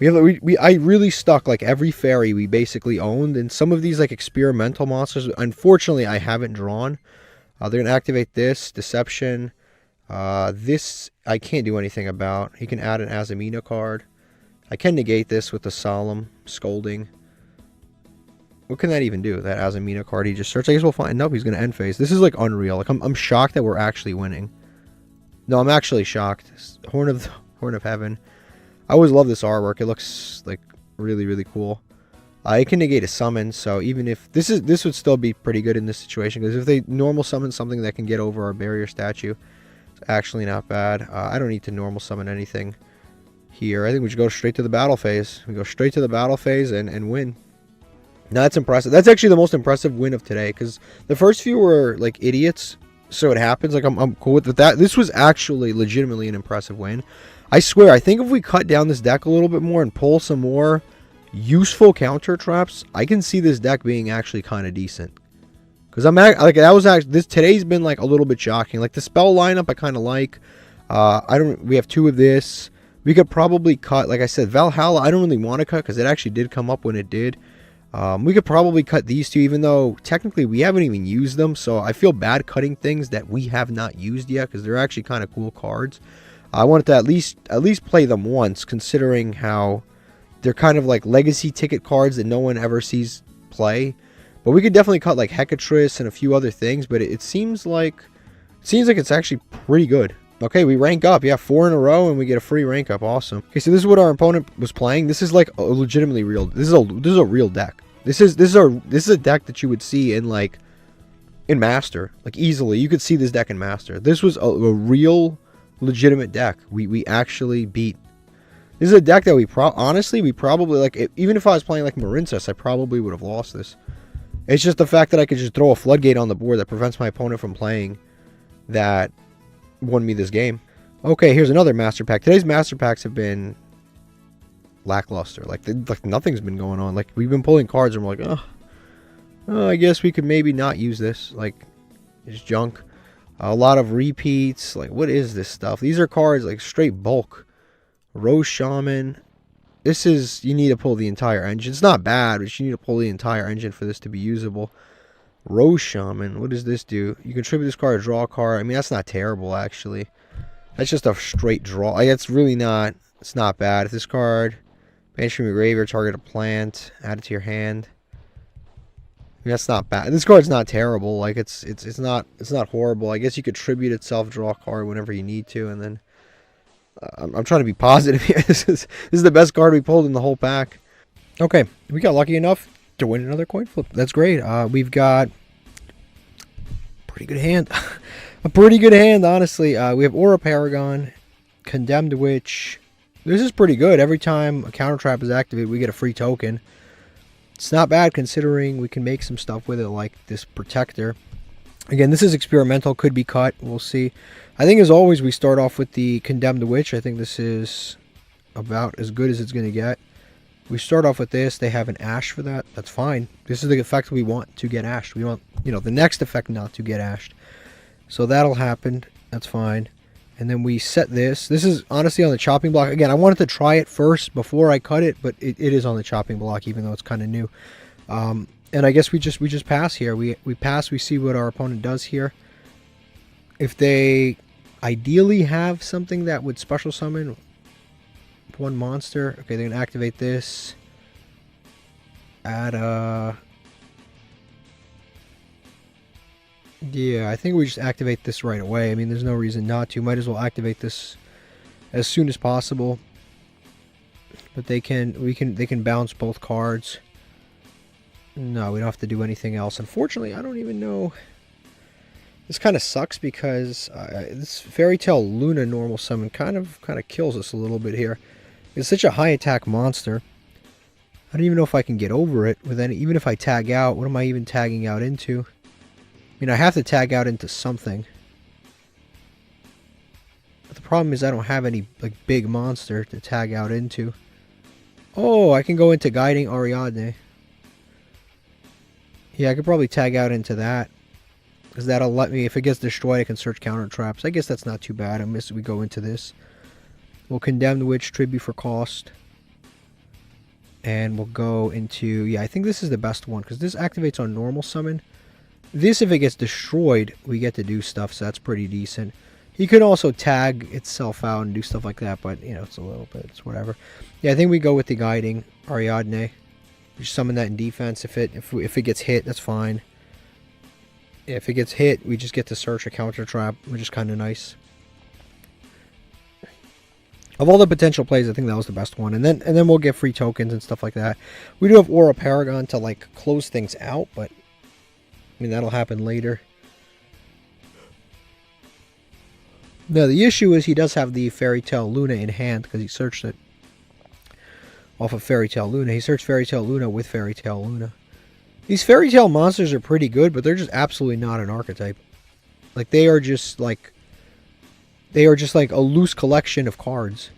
Speaker 1: I really stuck like every fairy we basically owned, and some of these like experimental monsters, unfortunately, I haven't drawn. They're going to activate this, Deception. This, I can't do anything about. He can add an Azamina card. I can negate this with the Solemn Scolding. What can that even do? That Azamina card he just searched. I guess we'll find. Nope, he's going to end phase. This is like unreal. Like I'm shocked that we're actually winning. No, I'm actually shocked. Horn of Heaven. I always love this artwork. It looks like really, really cool. It can negate a summon, so even if this would still be pretty good in this situation, because if they normal summon something that can get over our barrier statue, it's actually not bad. I don't need to normal summon anything here. I think we should go straight to the battle phase. We go straight to the battle phase and win. Now that's impressive. That's actually the most impressive win of today, because the first few were like idiots, so it happens. Like I'm cool with that. This was actually legitimately an impressive win. I swear, I think if we cut down this deck a little bit more and pull some more useful counter traps, I can see this deck being actually kind of decent. Because I'm like, that was actually today's been like a little bit shocking. Like the spell lineup I kind of like. We have 2 of this. We could probably cut, like I said, Valhalla I don't really want to cut because it actually did come up when it did. We could probably cut these 2, even though technically we haven't even used them, so I feel bad cutting things that we have not used yet because they're actually kind of cool cards. I wanted to at least play them once, considering how they're kind of like legacy ticket cards that no one ever sees play. But we could definitely cut like Hecatrice and a few other things, but it seems like it's actually pretty good. Okay, we rank up. Yeah, 4 in a row, and we get a free rank up. Awesome. Okay, so this is what our opponent was playing. This is like a legitimately real. This is a real deck. This is a deck that you would see in like in Master, like easily. You could see this deck in Master. This was a real, legitimate deck. We actually beat. This is a deck that honestly we probably like. Even if I was playing like Marincess, I probably would have lost this. It's just the fact that I could just throw a floodgate on the board that prevents my opponent from playing that won me this game. Okay, here's another Master Pack. Today's Master Packs have been lackluster. Like nothing's been going on. Like we've been pulling cards and we're like, oh, I guess we could maybe not use this. Like it's junk. A lot of repeats. Like what is this stuff? These are cards like straight bulk. Rose Shaman. This is, you need to pull the entire engine. It's not bad, but you need to pull the entire engine for this to be usable. Rose Shaman. What does this do? You contribute this card, draw a card. I mean, that's not terrible, actually. That's just a straight draw. Like, it's really not, it's not bad. If this card, banish from your graveyard, target a plant, add it to your hand. I mean, that's not bad. This card's not terrible. Like, it's not horrible. I guess you could tribute itself, draw a card whenever you need to, and then I'm trying to be positive here. This is the best card we pulled in the whole pack. Okay, we got lucky enough to win another coin flip. That's great. We've got pretty good hand. A pretty good hand, honestly. We have Aura Paragon, Condemned Witch. This is pretty good. Every time a counter trap is activated, we get a free token. It's not bad considering we can make some stuff with it, like this Protector. Again, this is experimental, could be cut. We'll see. I think, as always, we start off with the Condemned Witch. I think this is about as good as it's going to get. We start off with this. They have an Ash for that. That's fine. This is the effect we want to get ashed. We want, the next effect not to get ashed. So that'll happen. That's fine. And then we set this. This is honestly on the chopping block. Again, I wanted to try it first before I cut it, but it is on the chopping block, even though it's kind of new. And I guess we just pass here. We pass. We see what our opponent does here. If they ideally have something that would special summon one monster, okay, they're gonna activate this. Add yeah, I think we just activate this right away. I mean, there's no reason not to. Might as well activate this as soon as possible. But they can bounce both cards. No, we don't have to do anything else. Unfortunately, I don't even know. This kind of sucks because this Fairy Tale Luna normal summon kind of kills us a little bit here. It's such a high attack monster. I don't even know if I can get over it with any. Even if I tag out, what am I even tagging out into? I mean, I have to tag out into something. But the problem is I don't have any like big monster to tag out into. Oh, I can go into Guiding Ariadne. Yeah, I could probably tag out into that. Because that'll let me, if it gets destroyed, I can search counter traps. I guess that's not too bad. We go into this. We'll Condemned Witch, tribute for cost. And we'll go into, yeah, I think this is the best one. Because this activates on normal summon. This, if it gets destroyed, we get to do stuff. So that's pretty decent. You can also tag itself out and do stuff like that. But, it's a little bit, it's whatever. Yeah, I think we go with the Guiding Ariadne. We summon that in defense. If it gets hit, that's fine. If it gets hit, we just get to search a counter trap, which is kind of nice. Of all the potential plays, I think that was the best one. And then we'll get free tokens and stuff like that. We do have Aura Paragon to like close things out, but I mean that'll happen later. Now the issue is he does have the Fairy Tale Luna in hand because he searched it off of Fairy Tale Luna. He searched Fairy Tale Luna with Fairy Tale Luna. These Fairy Tale monsters are pretty good, but they're just absolutely not an archetype. Like they are just like a loose collection of cards.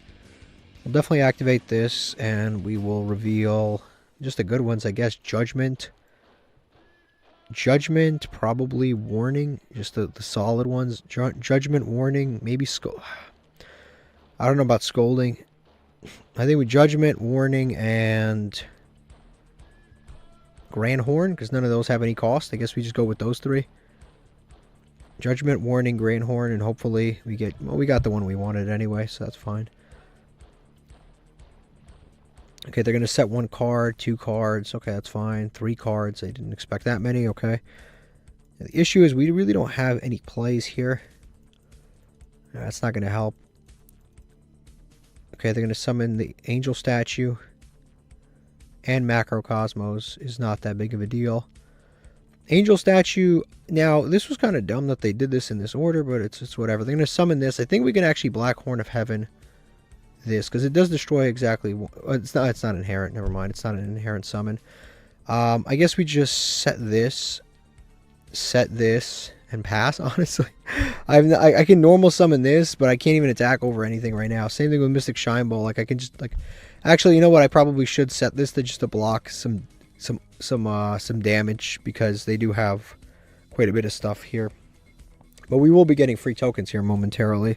Speaker 1: We'll definitely activate this, and we will reveal just the good ones, I guess. Judgment, probably Warning, just the solid ones. Judgment, Warning, maybe I don't know about Scolding. I think with Judgment, Warning, and Grand Horn, because none of those have any cost. I guess we just go with those three. Judgment, Warning, Grand Horn, and hopefully we get... Well, we got the one we wanted anyway, so that's fine. Okay, they're going to set 1 card, 2 cards. Okay, that's fine. 3 cards. I didn't expect that many. Okay. The issue is we really don't have any plays here. That's not going to help. Okay, they're going to summon the Angel statue. And Macrocosmos is not that big of a deal. Angel statue. Now, this was kind of dumb that they did this in this order, but it's whatever. They're going to summon this. I think we can actually Black Horn of Heaven this, because it does destroy exactly. It's not inherent. Never mind. It's not an inherent summon. I guess we just set this, and pass. Honestly, I can normal summon this, but I can't even attack over anything right now. Same thing with Mystic Shine Ball. Like I can just like. Actually, you know what? I probably should set this to just to block some damage, because they do have quite a bit of stuff here. But we will be getting free tokens here momentarily.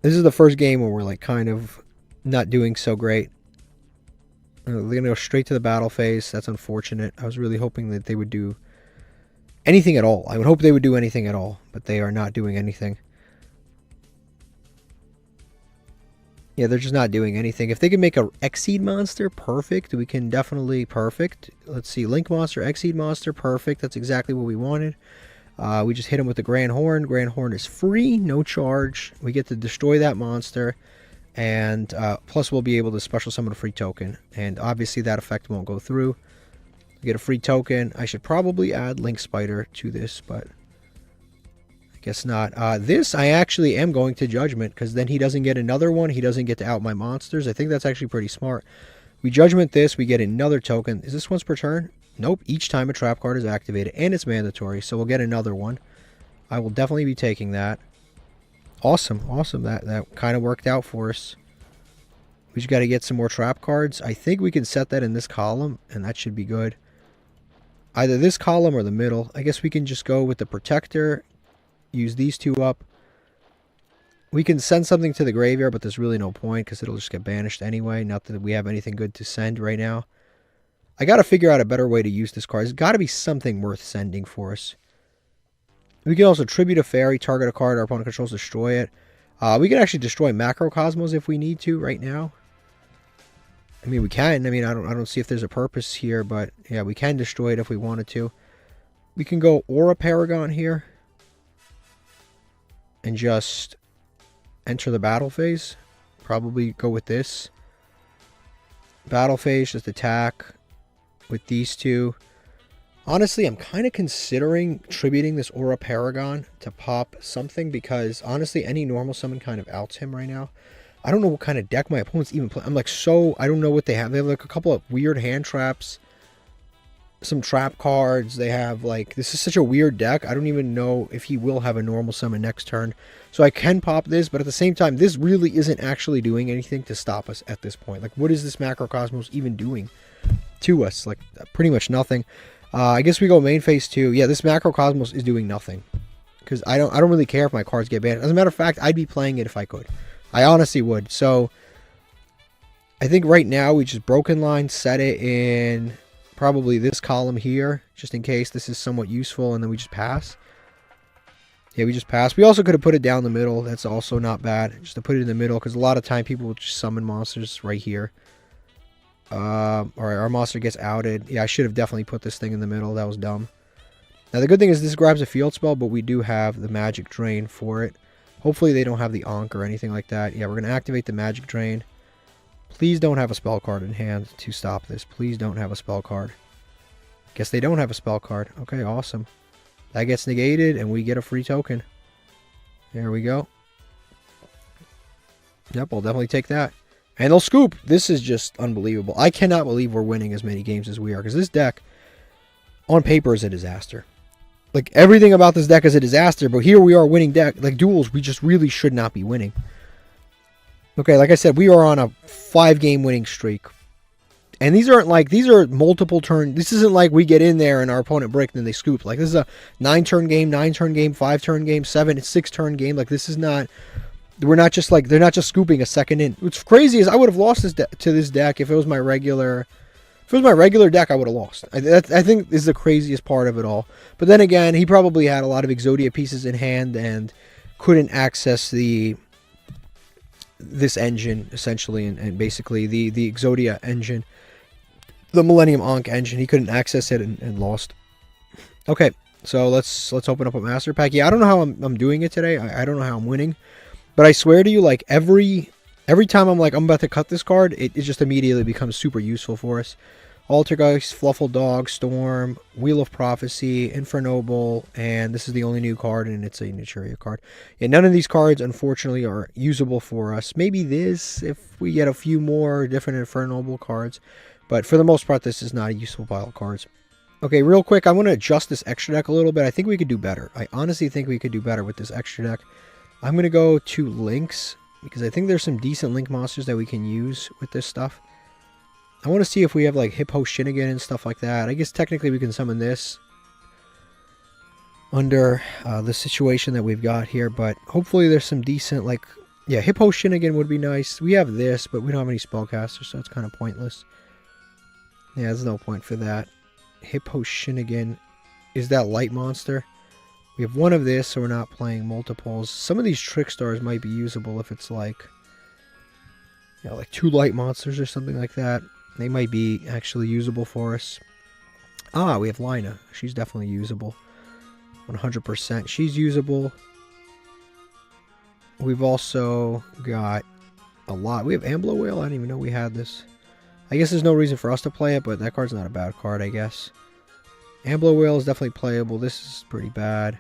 Speaker 1: This is the first game where we're like kind of not doing so great. They're gonna go straight to the battle phase. That's unfortunate. I was really hoping that they would do anything at all. I would hope they would do anything at all, but they are not doing anything. Yeah, they're just not doing anything. If they can make a Xseed monster, perfect. We can definitely perfect. Let's see, Link monster, Xseed monster, perfect. That's exactly what we wanted. We just hit him with the Grand Horn. Grand Horn is free, no charge. We get to destroy that monster, and plus we'll be able to special summon a free token. And obviously that effect won't go through. We get a free token. I should probably add Link Spider to this, but I guess not. This I actually am going to Judgment, because then he doesn't get another one. He doesn't get to out my monsters. I think that's actually pretty smart. We Judgment this. We get another token. Is this once per turn? Nope. Each time a trap card is activated, and it's mandatory, so we'll get another one. I will definitely be taking that. Awesome. Awesome. That kind of worked out for us. We just got to get some more trap cards. I think we can set that in this column, and that should be good. Either this column or the middle. I guess we can just go with the Protector. Use these two up. We can send something to the graveyard, but there's really no point, because it'll just get banished anyway. Not that we have anything good to send right now. I got to figure out a better way to use this card. There's got to be something worth sending for us. We can also tribute a fairy, target a card our opponent controls, destroy it. We can actually destroy Macrocosmos if we need to right now. I mean, we can. I mean, I don't see if there's a purpose here, but yeah, we can destroy it if we wanted to. We can go Aura Paragon here and just enter the battle phase. Probably go with this. Battle phase, just attack with these two. Honestly, I'm kind of considering tributing this Aura Paragon to pop something, because honestly, any normal summon kind of outs him right now. I don't know what kind of deck my opponent's even playing. I'm like, I don't know what they have. They have like a couple of weird hand traps, some trap cards. They have like, this is such a weird deck. I don't even know if he will have a normal summon next turn. So I can pop this, but at the same time, this really isn't actually doing anything to stop us at this point. Like, what is this Macrocosmos even doing to us? Like, pretty much nothing. I guess we go main phase 2. Yeah, this Macrocosmos is doing nothing, because I don't really care if my cards get banned. As a matter of fact, I'd be playing it if I could. I honestly would. So I think right now we just Broken Line, set it in probably this column here, just in case this is somewhat useful, and then we just pass. Yeah, we just pass. We also could have put it down the middle. That's also not bad, just to put it in the middle, because a lot of time people will just summon monsters right here. Alright, our monster gets outed. Yeah, I should have definitely put this thing in the middle. That was dumb. Now, the good thing is this grabs a field spell, but we do have the Magic Drain for it. Hopefully they don't have the Ankh or anything like that. Yeah, we're going to activate the Magic Drain. Please don't have a spell card in hand to stop this. Please don't have a spell card. Guess they don't have a spell card. Okay, awesome. That gets negated, and we get a free token. There we go. Yep, I'll definitely take that. And they'll scoop. This is just unbelievable. I cannot believe we're winning as many games as we are, because this deck, on paper, is a disaster. Like, everything about this deck is a disaster, but here we are winning deck. Like, duels, we just really should not be winning. Okay, like I said, we are on a 5-game winning streak. And these aren't like, these are multiple turn. This isn't like we get in there and our opponent breaks and then they scoop. Like, this is a 9-turn game, 9-turn game, 5-turn game, 6-turn game. Like, this is not, we're not just like, they're not just scooping a second in. What's crazy is I would have lost this to this deck if it was my regular. If it was my regular deck, I would have lost. I think this is the craziest part of it all. But then again, he probably had a lot of Exodia pieces in hand and couldn't access this engine, essentially, and basically the Exodia engine, the Millennium Ankh engine. He couldn't access it and lost. Okay, So let's open up a master pack. Yeah, I don't know how I'm doing it today. I don't know how I'm winning, but I swear to you, like every time I'm like I'm about to cut this card, it just immediately becomes super useful for us. Altergeist, Fluffle Dog, Storm, Wheel of Prophecy, Infernoble, and this is the only new card, and it's a Naturia card. And none of these cards, unfortunately, are usable for us. Maybe this, if we get a few more different Infernoble cards. But for the most part, this is not a useful pile of cards. Okay, real quick, I want to adjust this extra deck a little bit. I think we could do better. I honestly think we could do better with this extra deck. I'm going to go to Links, because I think there's some decent Link monsters that we can use with this stuff. I want to see if we have like Hippo Shinnigan and stuff like that. I guess technically we can summon this under the situation that we've got here, but hopefully there's some decent, like, yeah, Hippo Shinnigan would be nice. We have this, but we don't have any spellcasters, so it's kind of pointless. Yeah, there's no point for that. Hippo Shinnigan is that light monster. We have one of this, so we're not playing multiples. Some of these Trick Stars might be usable if it's like, you know, like 2 light monsters or something like that. They might be actually usable for us. Ah, we have Lina. She's definitely usable. 100%. She's usable. We've also got a lot. We have Ambler Whale. I didn't even know we had this. I guess there's no reason for us to play it, but that card's not a bad card, I guess. Ambler Whale is definitely playable. This is pretty bad.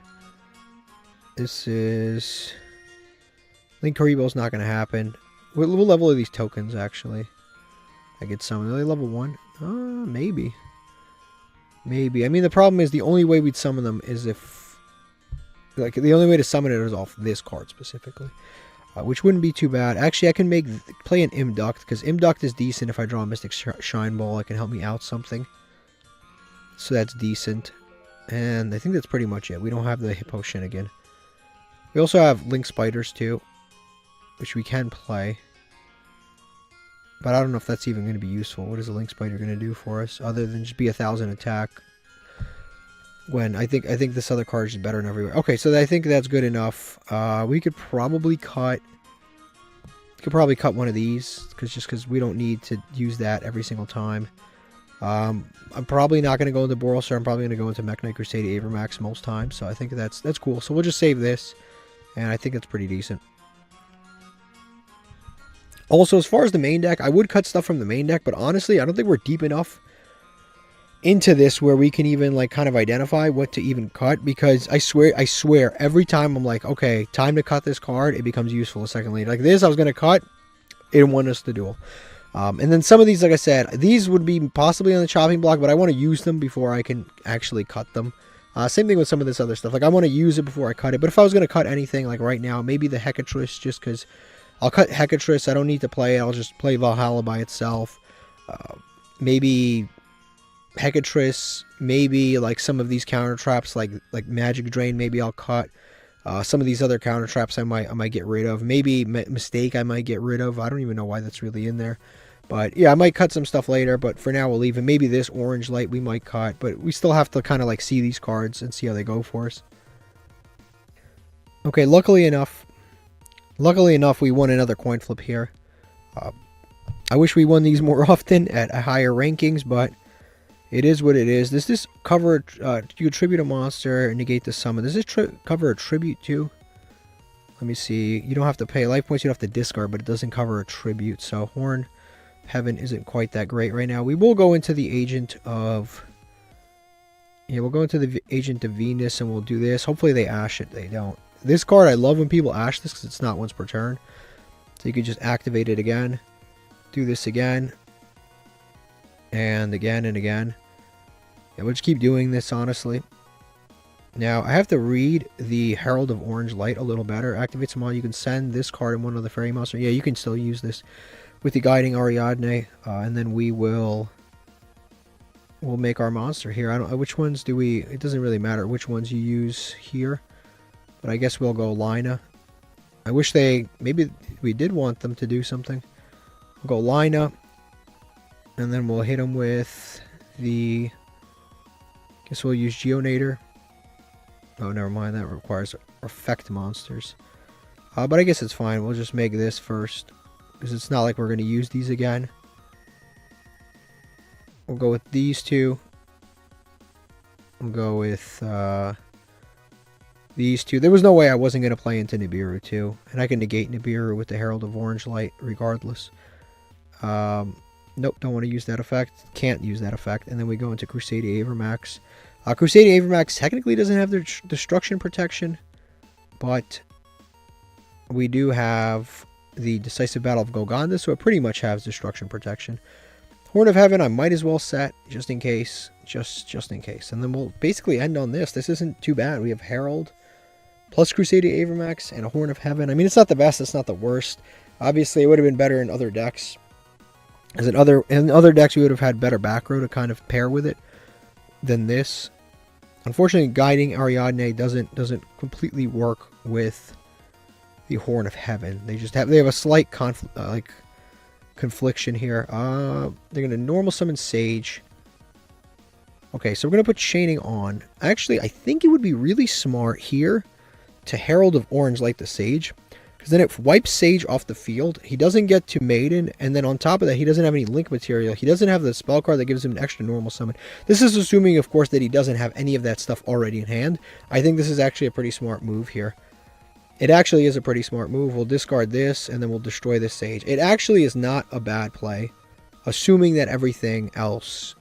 Speaker 1: This is... Link Karibo's not going to happen. What level are these tokens, actually? I get some. Are they level 1? Maybe. Maybe. I mean, the problem is the only way we'd summon them is if... Like, the only way to summon it is off this card, specifically. Which wouldn't be too bad. Actually, I can play an Imduct, because Imduct is decent. If I draw a Mystic Shine Ball, it can help me out something. So that's decent. And I think that's pretty much it. We don't have the Hippo Shinnigan. We also have Link Spiders, too, which we can play. But I don't know if that's even going to be useful. What is a Link Spider going to do for us, other than just be 1,000 attack? When I think this other card is better in everywhere. Okay, so I think that's good enough. We could probably cut. One of these, because we don't need to use that every single time. I'm probably not going to go into Borosar. I'm probably going to go into Mech Knight Crusade Avermax most times. So I think that's cool. So we'll just save this, and I think it's pretty decent. Also, as far as the main deck, I would cut stuff from the main deck, but honestly, I don't think we're deep enough into this where we can even like kind of identify what to even cut, because I swear every time I'm like, okay, time to cut this card, it becomes useful a second later. Like this, I was going to cut, it didn't want us to duel. And then some of these, like I said, these would be possibly on the chopping block, but I want to use them before I can actually cut them. Same thing with some of this other stuff. Like I want to use it before I cut it, but if I was going to cut anything like right now, maybe the Hecatrice, just because I'll cut Hecatrice. I don't need to play it. I'll just play Valhalla by itself. Maybe Hecatrice. Maybe like some of these counter traps, like Magic Drain. Maybe I'll cut. Some of these other counter traps I might get rid of. Maybe Mistake I might get rid of. I don't even know why that's really in there. But yeah, I might cut some stuff later. But for now, we'll leave it. Maybe this Orange Light we might cut. But we still have to kind of like see these cards and see how they go for us. Okay, luckily enough, we won another coin flip here. I wish we won these more often at higher rankings, but it is what it is. Does this cover, you attribute a monster and negate the summon? Does this cover a tribute too? Let me see. You don't have to pay life points, you don't have to discard, but it doesn't cover a tribute. So Horn Heaven isn't quite that great right now. We will go into the Agent of... Yeah, we'll go into the Agent of Venus and we'll do this. Hopefully they ash it. They don't. This card, I love when people ash this because it's not once per turn. So you can just activate it again. Do this again. And again and again. Yeah, we'll just keep doing this, honestly. Now, I have to read the Herald of Orange Light a little better. Activate some on. You can send this card and one of the Fairy Monster. Yeah, you can still use this with the Guiding Ariadne. And then we'll make our monster here. I don't know which ones do we... It doesn't really matter which ones you use here. But I guess we'll go Lina. I wish maybe we did want them to do something. We'll go Lina. And then we'll hit them with the... Guess we'll use Geonator. Oh, never mind. That requires effect monsters. But I guess it's fine. We'll just make this first. Because it's not like we're going to use these again. We'll go with these two. We'll go with these two. There was no way I wasn't going to play into Nibiru too. And I can negate Nibiru with the Herald of Orange Light regardless. Nope, don't want to use that effect. Can't use that effect. And then we go into Crusadia Avermax. Crusadia Avermax technically doesn't have their destruction protection, but we do have the Decisive Battle of Golgonda, so it pretty much has destruction protection. Horn of Heaven I might as well set, just in case. Just in case. And then we'll basically end on this. This isn't too bad. We have Herald, plus Crusadia Avermax, and a Horn of Heaven. I mean, it's not the best, it's not the worst. Obviously, it would have been better in other decks. As in other decks, we would have had better back row to kind of pair with it than this. Unfortunately, Guiding Ariadne doesn't completely work with the Horn of Heaven. They have a slight confliction here. They're gonna normal summon Sage. Okay, so we're gonna put Chaining on. Actually, I think it would be really smart here to Herald of Orange Light the Sage, because then it wipes Sage off the field. He doesn't get to Maiden, and then on top of that, he doesn't have any link material. He doesn't have the spell card that gives him an extra normal summon. This is assuming, of course, that he doesn't have any of that stuff already in hand. I think this is actually a pretty smart move here. It actually is a pretty smart move. We'll discard this, and then we'll destroy this Sage. It actually is not a bad play, assuming that everything else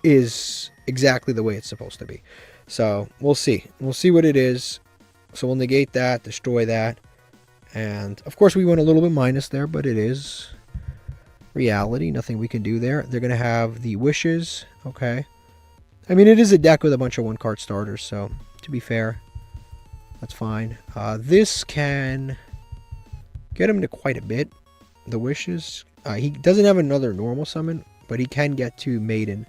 Speaker 1: is exactly the way it's supposed to be. So, we'll see. We'll see what it is. So, we'll negate that, destroy that. And, of course, we went a little bit minus there, but it is reality. Nothing we can do there. They're going to have the Wishes. Okay. I mean, it is a deck with a bunch of one-card starters, so, to be fair, that's fine. This can get him to quite a bit. The Wishes. He doesn't have another normal summon, but he can get to Maiden.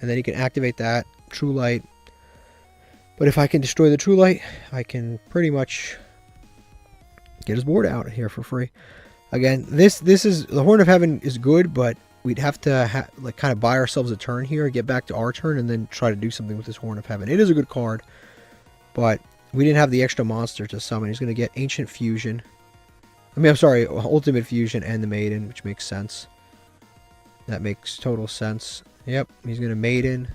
Speaker 1: And then he can activate that. True Light. But if I can destroy the True Light, I can pretty much get his board out here for free. Again, this is the Horn of Heaven is good, but we'd have to kind of buy ourselves a turn here, get back to our turn, and then try to do something with this Horn of Heaven. It is a good card, but we didn't have the extra monster to summon. He's going to get Ancient Fusion. I mean, I'm sorry, Ultimate Fusion and the Maiden, which makes sense. That makes total sense. Yep, he's going to Maiden.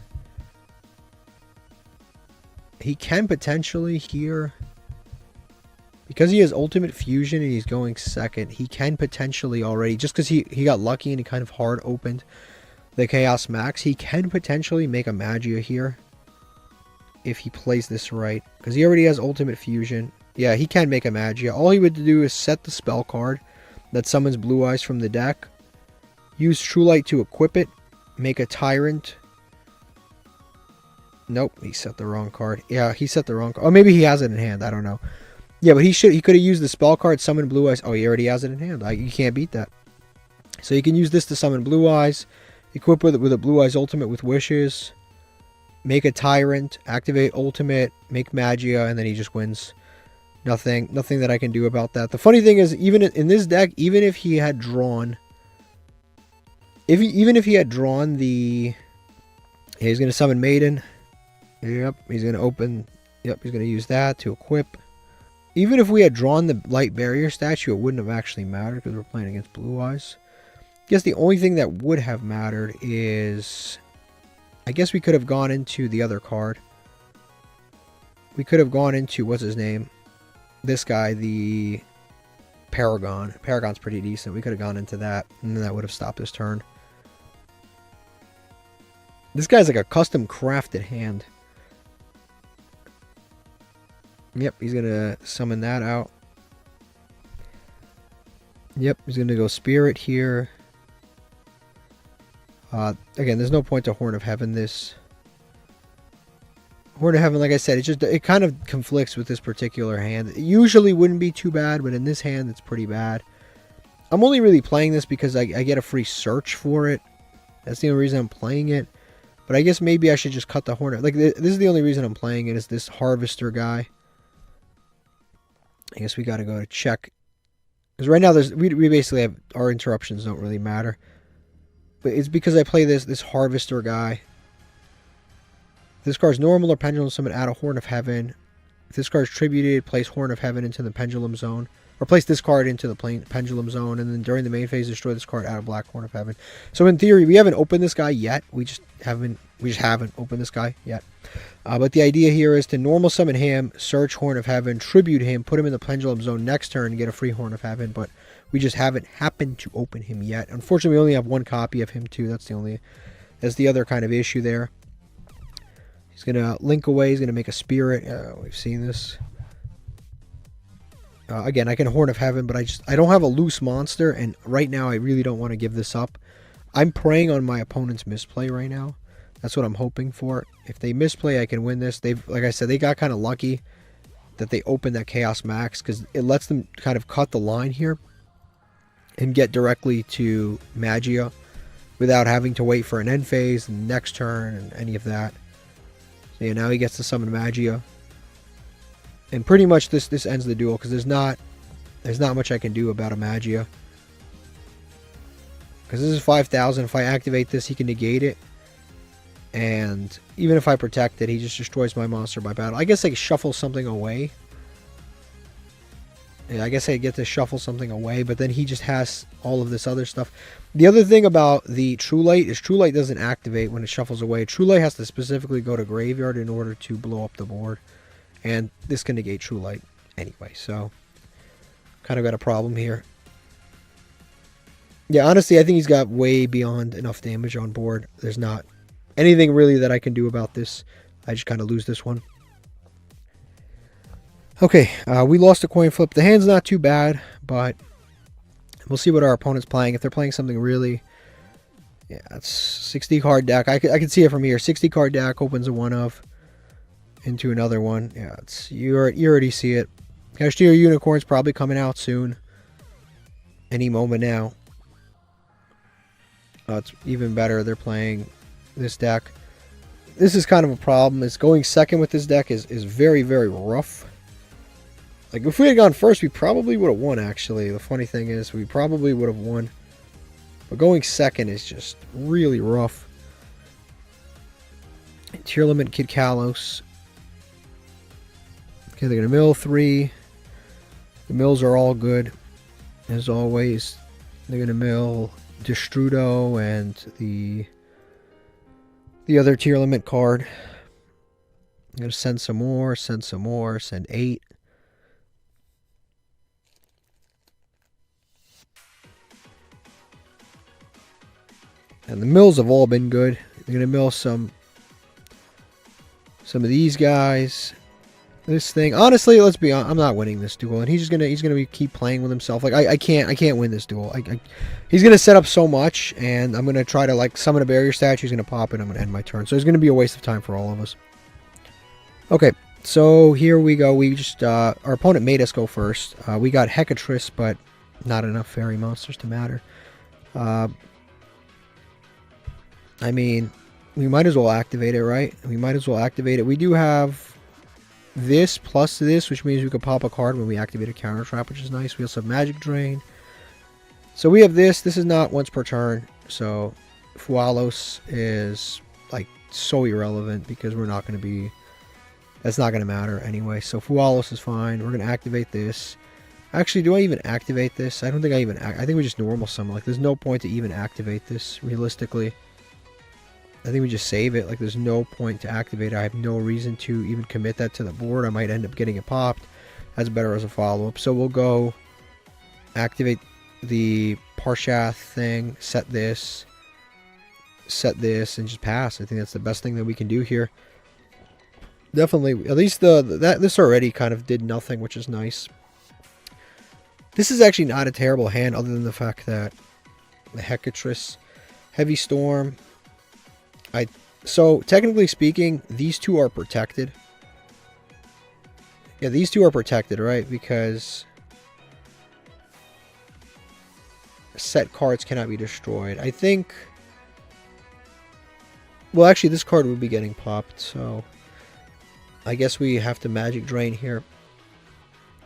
Speaker 1: He can potentially here, because he has Ultimate Fusion and he's going second, he can potentially already, just because he got lucky and he kind of hard opened the Chaos Max, he can potentially make a Magia here if he plays this right, because he already has Ultimate Fusion. Yeah, he can make a Magia. All he would do is set the spell card that summons Blue Eyes from the deck, use True Light to equip it, make a Tyrant. Nope, he set the wrong card. Yeah, he set the wrong card. Or maybe he has it in hand, I don't know. Yeah, but he could have used the spell card, summon Blue Eyes. Oh, he already has it in hand. You can't beat that. So you can use this to summon Blue Eyes, equip with a Blue Eyes Ultimate with Wishes, make a Tyrant, activate Ultimate, make Magia, and then he just wins. Nothing that I can do about that. The funny thing is, even in this deck, even if he had drawn, even if he had drawn the, yeah, he's going to summon Maiden. Yep, he's going to open. Yep, he's going to use that to equip. Even if we had drawn the Light Barrier statue, it wouldn't have actually mattered because we're playing against Blue Eyes. I guess the only thing that would have mattered is, I guess we could have gone into the other card. We could have gone into, what's his name? This guy, the Paragon. Paragon's pretty decent. We could have gone into that, and then that would have stopped his turn. This guy's like a custom crafted hand. Yep, he's going to summon that out. Yep, he's going to go Spirit here. Again, there's no point to Horn of Heaven this. Horn of Heaven, like I said, it kind of conflicts with this particular hand. It usually wouldn't be too bad, but in this hand, it's pretty bad. I'm only really playing this because I get a free search for it. That's the only reason I'm playing it. But I guess maybe I should just cut the Horn. Like, this is the only reason I'm playing it, is this Harvester guy. I guess we got to go to check. Because right now, we basically have, our interruptions don't really matter. But it's because I play this Harvester guy. This card's normal or pendulum summon, add a Horn of Heaven. If this card is tributed, place Horn of Heaven into the Pendulum Zone. Or place this card into the Pendulum Zone, and then during the main phase, destroy this card out of black Horn of Heaven. So in theory, we haven't opened this guy yet. We just haven't opened this guy yet. But the idea here is to normal summon him, search Horn of Heaven, tribute him, put him in the Pendulum Zone next turn, and get a free Horn of Heaven. But we just haven't happened to open him yet. Unfortunately, we only have one copy of him too. That's the other kind of issue there. He's gonna link away. He's gonna make a spirit. We've seen this. Again, I can Horn of Heaven, but I don't have a loose monster, and right now I really don't want to give this up. I'm preying on my opponent's misplay right now. That's what I'm hoping for. If they misplay, I can win this. Like I said, they got kind of lucky that they opened that Chaos Max, because it lets them kind of cut the line here and get directly to Magia without having to wait for an end phase and next turn and any of that. So yeah, now he gets to summon Magia. And pretty much this ends the duel, because there's not much I can do about a Magia. Because this is 5,000. If I activate this, he can negate it. And even if I protect it, he just destroys my monster by battle. I guess I shuffle something away. Yeah, I guess I get to shuffle something away, but then he just has all of this other stuff. The other thing about the True Light is True Light doesn't activate when it shuffles away. True Light has to specifically go to Graveyard in order to blow up the board. And this can negate True Light anyway, so kind of got a problem here. Yeah, honestly, I think he's got way beyond enough damage on board. There's not anything really that I can do about this. I just kind of lose this one. Okay, we lost a coin flip. The hand's not too bad, but we'll see what our opponent's playing. If they're playing something really... Yeah, it's 60 card deck. I can see it from here. 60 card deck opens a one of into another one. Yeah, you already see it. Cashier Unicorn's probably coming out soon. Any moment now. It's even better. They're playing this deck. This is kind of a problem. Is going second with this deck is very, very rough. Like, if we had gone first, we probably would have won, actually. The funny thing is, we probably would have won. But going second is just really rough. Tier Limit Kid Kalos. Okay, they're going to mill 3. The mills are all good, as always. They're going to mill Destrudo and the other tier limit card. I'm going to send some more, send 8. And the mills have all been good. They're going to mill some of these guys. This thing, honestly, let's be honest, I'm not winning this duel, and he's gonna keep playing with himself. Like I can't win this duel. He's gonna set up so much, and I'm gonna try to like summon a barrier statue. He's gonna pop it. I'm gonna end my turn. So it's gonna be a waste of time for all of us. Okay, so here we go. We just our opponent made us go first. We got Hecatrice, but not enough fairy monsters to matter. I mean, we might as well activate it, right? We might as well activate it. We do have this plus this, which means we could pop a card when we activate a counter trap, which is nice. We also have Magic Drain. So we have this. This is not once per turn. So Fualos is like so irrelevant because we're not going to be... That's not going to matter anyway. So Fualos is fine. We're going to activate this. Actually, do I even activate this? I don't think I even... I think we just normal summon. Like, there's no point to even activate this, realistically. I think we just save it. Like, there's no point to activate it. I have no reason to even commit that to the board. I might end up getting it popped. That's better as a follow-up. So we'll go activate the Parshath thing, set this, and just pass. I think that's the best thing that we can do here. Definitely, at least this already kind of did nothing, which is nice. This is actually not a terrible hand, other than the fact that the Hecatrice, Heavy Storm. So technically speaking, these two are protected. Yeah, these two are protected, right? Because set cards cannot be destroyed. I think... Well, actually, this card would be getting popped, so... I guess we have to Magic Drain here.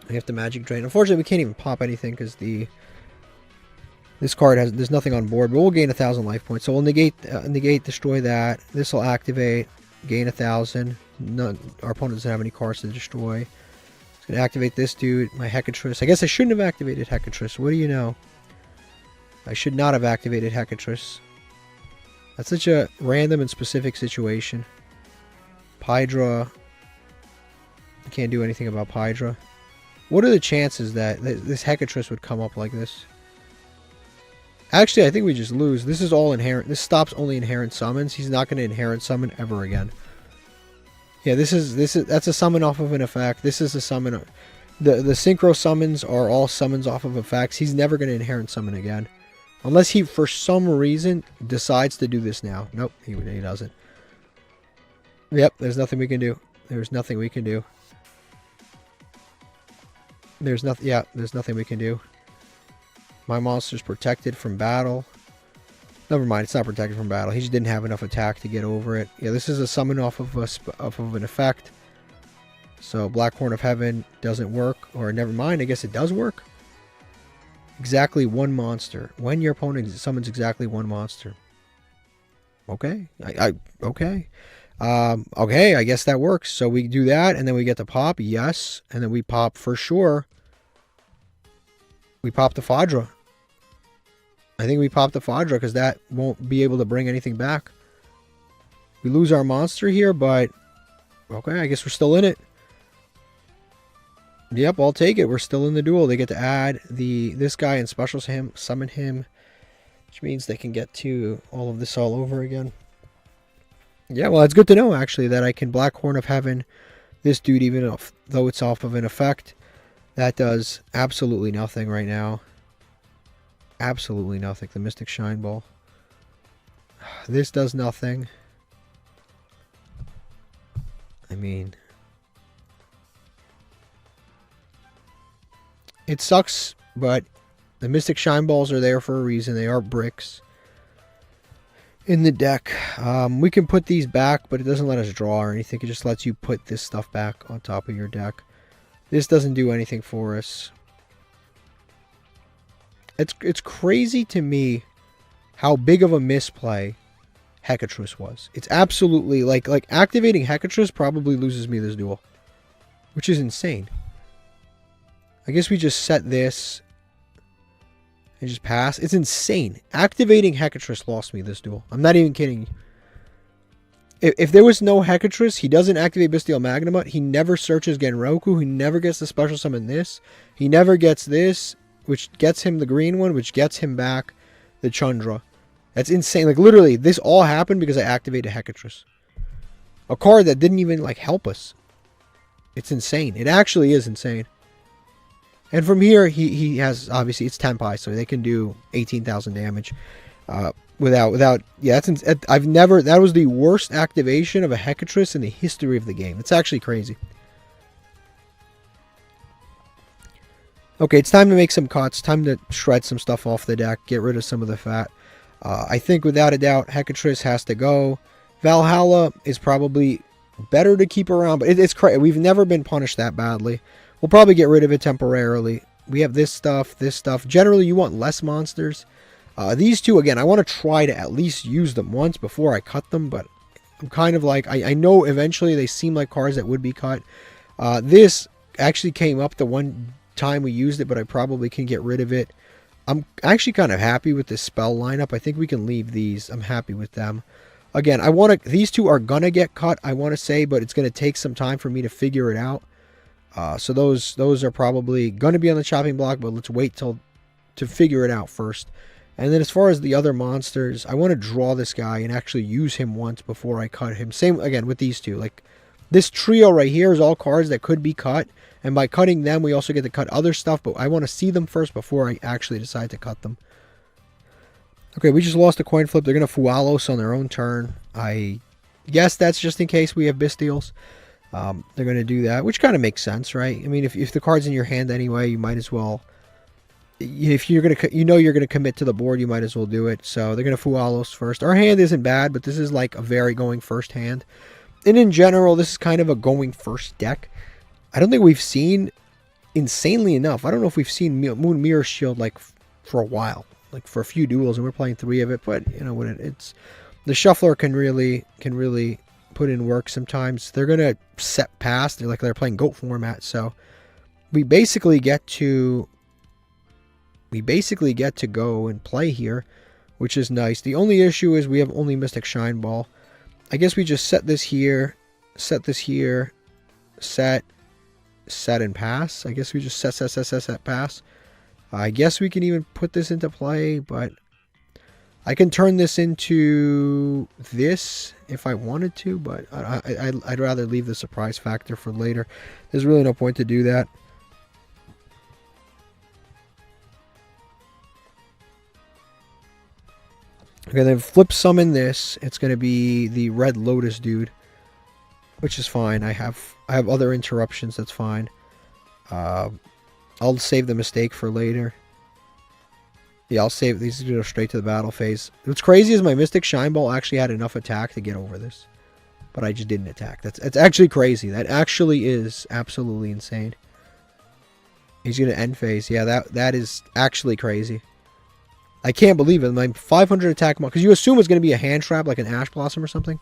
Speaker 1: We have to Magic Drain. Unfortunately, we can't even pop anything because this card there's nothing on board, but we'll gain 1,000 life points. So we'll negate, destroy that. This will activate. gain 1,000. None, our opponent doesn't have any cards to destroy. It's going to activate this dude, my Hecatrus. I guess I shouldn't have activated Hecatrus. What do you know? I should not have activated Hecatrus. That's such a random and specific situation. Pydra. I can't do anything about Pydra. What are the chances that this Hecatrus would come up like this? Actually, I think we just lose. This is all inherent. This stops only inherent summons. He's not going to inherent summon ever again. Yeah, that's a summon off of an effect. This is a summon. The synchro summons are all summons off of effects. He's never going to inherent summon again. Unless he, for some reason, decides to do this now. Nope, he doesn't. Yep, there's nothing we can do. There's nothing we can do. There's nothing. Yeah, there's nothing we can do. My monster's protected from battle. Never mind, it's not protected from battle. He just didn't have enough attack to get over it. Yeah, this is a summon off of an effect. So Black Horn of Heaven doesn't work, or never mind. I guess it does work. Exactly one monster. When your opponent summons exactly one monster. Okay, okay. Okay, I guess that works. So we do that, and then we get to pop, yes, and then we pop for sure. We pop the Fadra. I think we pop the Fadra because that won't be able to bring anything back. We lose our monster here, but okay, I guess we're still in it. Yep, I'll take it. We're still in the duel. They get to add this guy and special summon him, which means they can get to all of this all over again. Yeah, well, it's good to know, actually, that I can Black Horn of Heaven this dude, even though it's off of an effect. That does absolutely nothing right now. Absolutely nothing. The Mystic Shine Ball. This does nothing. I mean, it sucks, but the Mystic Shine Balls are there for a reason. They are bricks in the deck. We can put these back, but it doesn't let us draw or anything. It just lets you put this stuff back on top of your deck. This doesn't do anything for us. It's crazy to me how big of a misplay Hecatrus was. It's absolutely like activating Hecatrus probably loses me this duel, which is insane. I guess we just set this and just pass. It's insane. Activating Hecatrus lost me this duel. I'm not even kidding. If there was no Hecatrus, he doesn't activate Bestial Magnamut. He never searches Genroku. He never gets the special summon this. He never gets this, which gets him the green one, which gets him back the Chandra. That's insane. Like, literally, this all happened because I activated Hecatrus. A card that didn't even, like, help us. It's insane. It actually is insane. And from here, he has, obviously, it's Tenpai, so they can do 18,000 damage. Without, yeah, that was the worst activation of a Hecatrus in the history of the game. It's actually crazy. Okay, it's time to make some cuts. Time to shred some stuff off the deck. Get rid of some of the fat. I think without a doubt, Hecatrus has to go. Valhalla is probably better to keep around, but it's crazy. We've never been punished that badly. We'll probably get rid of it temporarily. We have this stuff, this stuff. Generally, you want less monsters. These two, again, I want to try to at least use them once before I cut them, but I'm kind of like, I know eventually they seem like cards that would be cut. This actually came up the one time we used it, but I probably can get rid of it. I'm actually kind of happy with this spell lineup. I think we can leave these. I'm happy with them. Again, these two are gonna get cut, I want to say, but it's gonna take some time for me to figure it out. So those are probably gonna be on the chopping block, but let's wait to figure it out first. And then as far as the other monsters, I want to draw this guy and actually use him once before I cut him. Same again with these two. Like, this trio right here is all cards that could be cut. And by cutting them, we also get to cut other stuff. But I want to see them first before I actually decide to cut them. Okay, we just lost a coin flip. They're going to Fualos on their own turn. I guess that's just in case we have Bistials. They're going to do that, which kind of makes sense, right? I mean, if the card's in your hand anyway, you might as well... If you're gonna, you're gonna commit to the board, you might as well do it. So they're gonna Fualos first. Our hand isn't bad, but this is like a very going first hand. And in general, this is kind of a going first deck. I don't think we've seen, insanely enough, I don't know if we've seen Moon Mirror Shield like for a while, like for a few duels, and we're playing 3 of it. But you know what? It's the shuffler can really put in work sometimes. They're going to set past. They're like they're playing GOAT format. So we basically get to go and play here, which is nice. The only issue is we have only Mystic Shine Ball. I guess we just set this here, set this here, set and pass. I guess we just set, pass. I guess we can even put this into play, but I can turn this into this if I wanted to, but I'd rather leave the surprise factor for later. There's really no point to do that. Okay, then flip summon this. It's going to be the Red Lotus dude, which is fine. I have other interruptions. That's fine. I'll save the mistake for later. Yeah, I'll save these to go straight to the battle phase. What's crazy is my Mystic Shine Ball actually had enough attack to get over this, but I just didn't attack. That's actually crazy. That actually is absolutely insane. He's going to end phase. Yeah, that is actually crazy. I can't believe it. My 500 attack, because you assume it's going to be a hand trap like an Ash Blossom or something.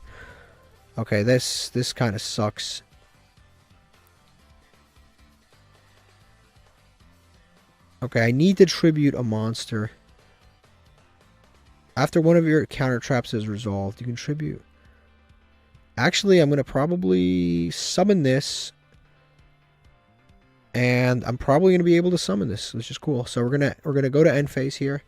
Speaker 1: Okay, this kind of sucks. Okay, I need to tribute a monster. After one of your counter traps is resolved, you can tribute. Actually, I'm going to probably summon this. And I'm probably going to be able to summon this, which is cool. So we're gonna go to end phase here.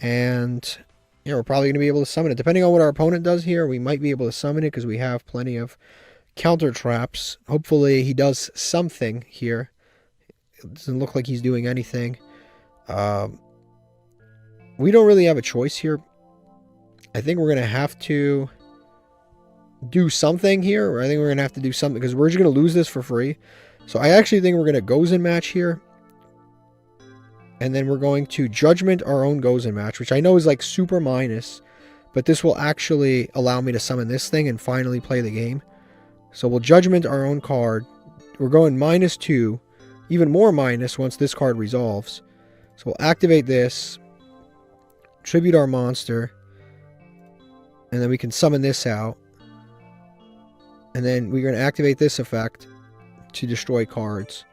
Speaker 1: And yeah, we're probably going to be able to summon it. Depending on what our opponent does here, we might be able to summon it because we have plenty of counter traps. Hopefully he does something here. It doesn't look like he's doing anything. We don't really have a choice here. I think we're going to have to do something here. Or I think we're going to have to do something because we're just going to lose this for free. So I actually think we're going to Gozen match here. And then we're going to Judgment our own Gozen match, which I know is like super minus. But this will actually allow me to summon this thing and finally play the game. So we'll Judgment our own card. We're going -2. Even more minus once this card resolves. So we'll activate this. Tribute our monster. And then we can summon this out. And then we're going to activate this effect to destroy cards.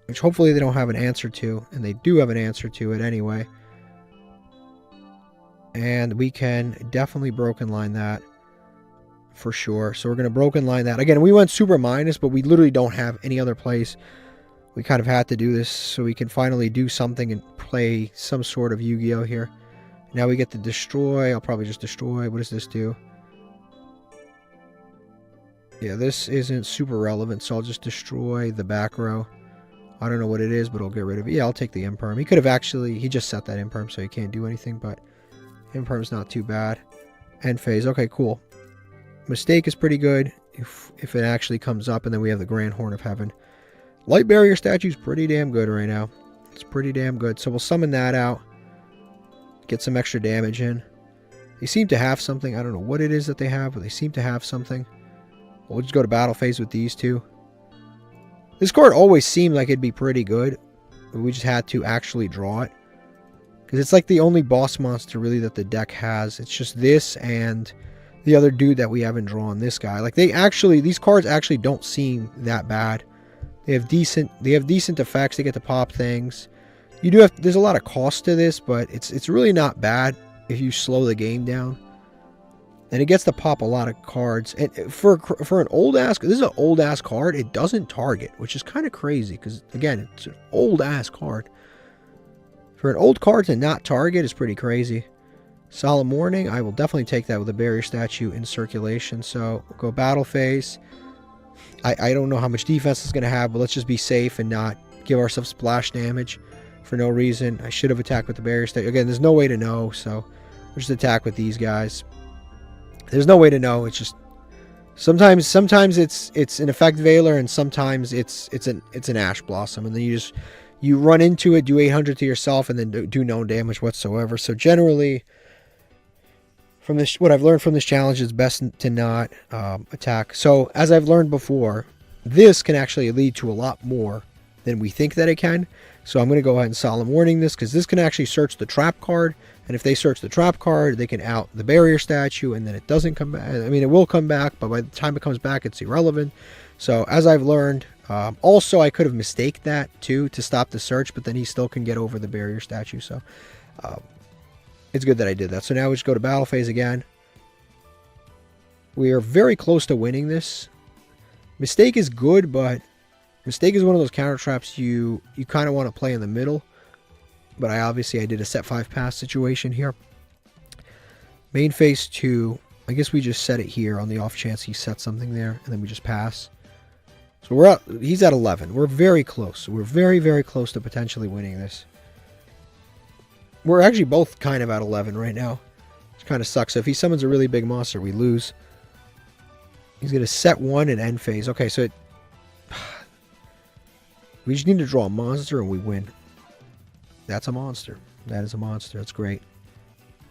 Speaker 1: Which hopefully they don't have an answer to. And they do have an answer to it anyway. And we can definitely broken line that. For sure. So we're going to broken line that. Again, we went super minus, but we literally don't have any other place. We kind of had to do this so we can finally do something and play some sort of Yu-Gi-Oh here. Now we get to destroy. I'll probably just destroy. What does this do? Yeah, this isn't super relevant, so I'll just destroy the back row. I don't know what it is, but I'll get rid of it. Yeah, I'll take the Imperm. He could have actually... He just set that Imperm, so he can't do anything, but Imperm's not too bad. End phase. Okay, cool. Mistake is pretty good if it actually comes up, and then we have the Grand Horn of Heaven. Light Barrier Statue's pretty damn good right now. It's pretty damn good. So we'll summon that out. Get some extra damage in. They seem to have something. I don't know what it is that they have, but they seem to have something. We'll just go to battle phase with these two. This card always seemed like it'd be pretty good, but we just had to actually draw it. Because it's like the only boss monster really that the deck has. It's just this and the other dude that we haven't drawn, this guy. Like these cards actually don't seem that bad. They have decent effects. They get to pop things. There's a lot of cost to this, but it's really not bad if you slow the game down. And it gets to pop a lot of cards. And for an old ass, this is an old ass card. It doesn't target, which is kind of crazy because again, it's an old ass card. For an old card to not target is pretty crazy. Solemn Warning, I will definitely take that with a barrier statue in circulation. So we'll go battle phase. I don't know how much defense it's going to have, but let's just be safe and not give ourselves splash damage for no reason. I should have attacked with the barrier statue. Again, there's no way to know, so we'll just attack with these guys. There's no way to know. It's just sometimes it's an effect veiler, and sometimes it's an Ash Blossom, and then you run into it, do 800 to yourself, and then do no damage whatsoever. So generally, from this, what I've learned from this challenge is best to not attack. So as I've learned before, this can actually lead to a lot more than we think that it can. So I'm going to go ahead and Solemn Warning this, because this can actually search the trap card And if they search the trap card, they can out the barrier statue, and then it doesn't come back. I mean, it will come back, but by the time it comes back, it's irrelevant. So as I've learned, also I could have mistaked that too to stop the search, but then he still can get over the barrier statue. So it's good that I did that. So now we just go to battle phase again. We are very close to winning this. Mistake is good, but Mistake is one of those counter traps you kind of want to play in the middle. But I did a set 5 pass situation here. Main phase 2. I guess we just set it here on the off chance he sets something there, and then we just pass. So he's at 11. We're very close. We're very, very close to potentially winning this. We're actually both kind of at 11 right now. Which kind of sucks. So if he summons a really big monster, we lose. He's going to set 1 and end phase. Okay, so we just need to draw a monster and we win. That's a monster. That is a monster. That's great.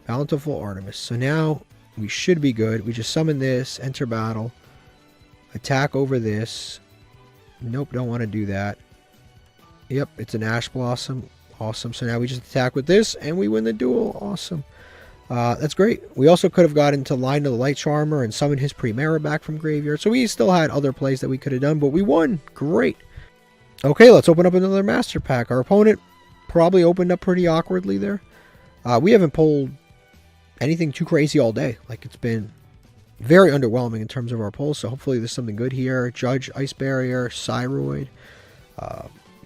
Speaker 1: Bountiful Artemis. So now we should be good. We just summon this, enter battle, attack over this. Nope, don't want to do that. Yep, it's an Ash Blossom. Awesome. So now we just attack with this and we win the duel. Awesome. That's great. We also could have got into Line of the Light Charmer and summoned his Primera back from graveyard. So we still had other plays that we could have done, but we won. Great. Okay, let's open up another Master Pack. Our opponent probably opened up pretty awkwardly there. We haven't pulled anything too crazy all day. Like, it's been very underwhelming in terms of our pulls, so hopefully there's something good here. Judge, Ice Barrier, Cyroid,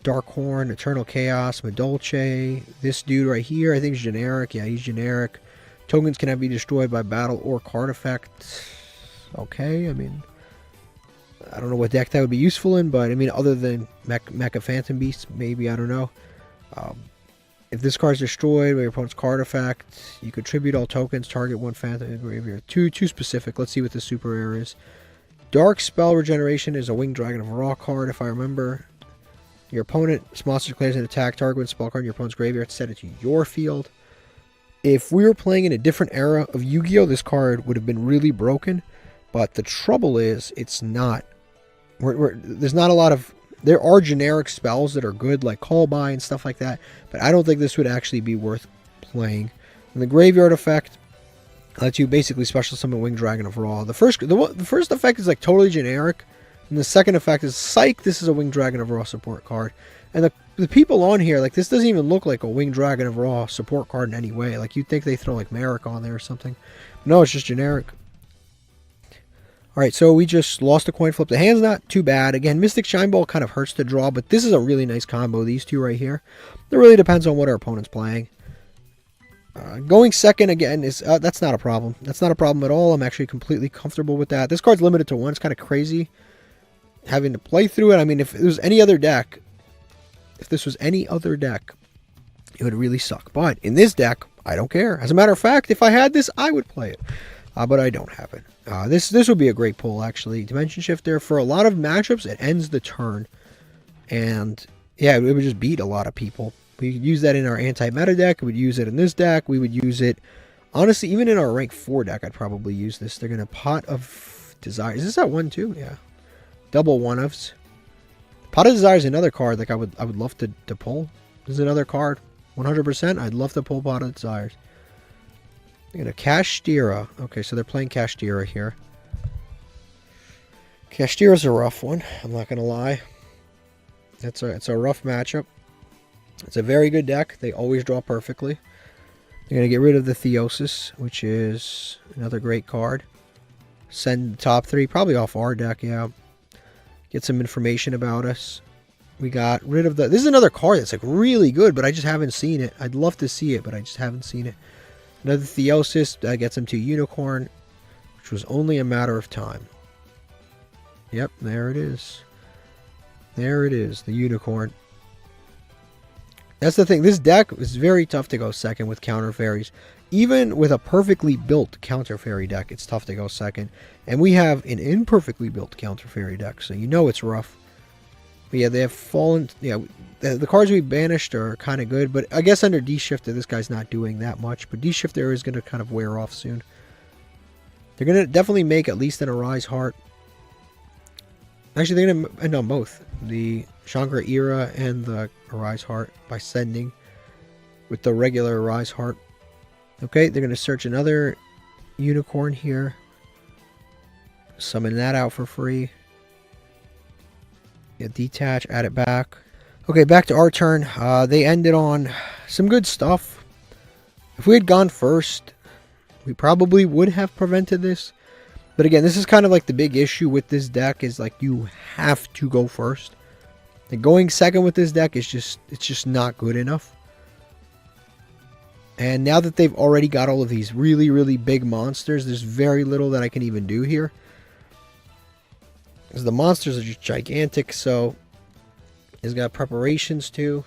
Speaker 1: Darkhorn, Eternal Chaos, Madolche. This dude right here, I think is generic. Yeah, he's generic. Tokens cannot be destroyed by battle or card effect. Okay, I mean, I don't know what deck that would be useful in, but I mean, other than Mecha Phantom Beast, maybe, I don't know. If this card is destroyed by your opponent's card effect, you contribute all tokens, target 1 Phantom in graveyard. Too specific. Let's see what the super rare is. Dark Spell Regeneration is a Winged Dragon of Raw card, if I remember. Your opponent's monster declares an attack, target 1 spell card in your opponent's graveyard, set it to your field. If we were playing in a different era of Yu-Gi-Oh, this card would have been really broken. But the trouble is, it's not. There's not a lot of... There are generic spells that are good, like Call By and stuff like that, but I don't think this would actually be worth playing. And the Graveyard effect lets you basically special summon Winged Dragon of Raw. The first effect is like totally generic, and the second effect is Psych. This is a Winged Dragon of Raw support card, and the people on here, like, this doesn't even look like a Winged Dragon of Raw support card in any way. Like, you'd think they throw like Merrick on there or something. No, it's just generic. Alright, so we just lost a coin flip. The hand's not too bad. Again, Mystic Shine Ball kind of hurts to draw, but this is a really nice combo, these two right here. It really depends on what our opponent's playing. Going second again is that's not a problem. That's not a problem at all. I'm actually completely comfortable with that. This card's limited to 1. It's kind of crazy having to play through it. I mean, if it was any other deck, it would really suck. But in this deck, I don't care. As a matter of fact, if I had this, I would play it. But I don't have it. This would be a great pull, actually. Dimension Shifter, for a lot of matchups, it ends the turn. And, yeah, it would just beat a lot of people. We could use that in our anti-meta deck. We would use it in this deck. We would use it, honestly, even in our rank 4 deck, I'd probably use this. They're going to Pot of Desire. Is this that one, too? Yeah. Double one-ofs. Pot of Desire is another card like I would love to pull. This is another card. 100%. I'd love to pull Pot of Desires. They're going to Kashtira. Okay, so they're playing Kashtira here. Kashtira's a rough one. I'm not going to lie. It's a rough matchup. It's a very good deck. They always draw perfectly. They're going to get rid of the Theosis, which is another great card. Send the top 3, probably off our deck, yeah. Get some information about us. We got rid of the... This is another card that's like really good, but I just haven't seen it. I'd love to see it, but I just haven't seen it. Another Theosis that gets him to Unicorn, which was only a matter of time. Yep, there it is. There it is, the Unicorn. That's the thing. This deck is very tough to go second with counter fairies. Even with a perfectly built counter fairy deck, it's tough to go second. And we have an imperfectly built counter fairy deck, so you know it's rough. But yeah, they have fallen... Yeah, the cards we banished are kind of good, but I guess under D-Shifter, this guy's not doing that much. But D-Shifter is going to kind of wear off soon. They're going to definitely make at least an Arise Heart. Actually, they're going to end on both. The Shankara Era and the Arise Heart by sending with the regular Arise Heart. Okay, they're going to search another unicorn here. Summon that out for free. Yeah, detach, add it back. Okay, back to our turn. They ended on some good stuff. If we had gone first, we probably would have prevented this. But again, this is kind of like the big issue with this deck is like you have to go first. And going second with this deck is just not good enough. And now that they've already got all of these really, really big monsters, there's very little that I can even do here. Because the monsters are just gigantic, so he's got preparations too.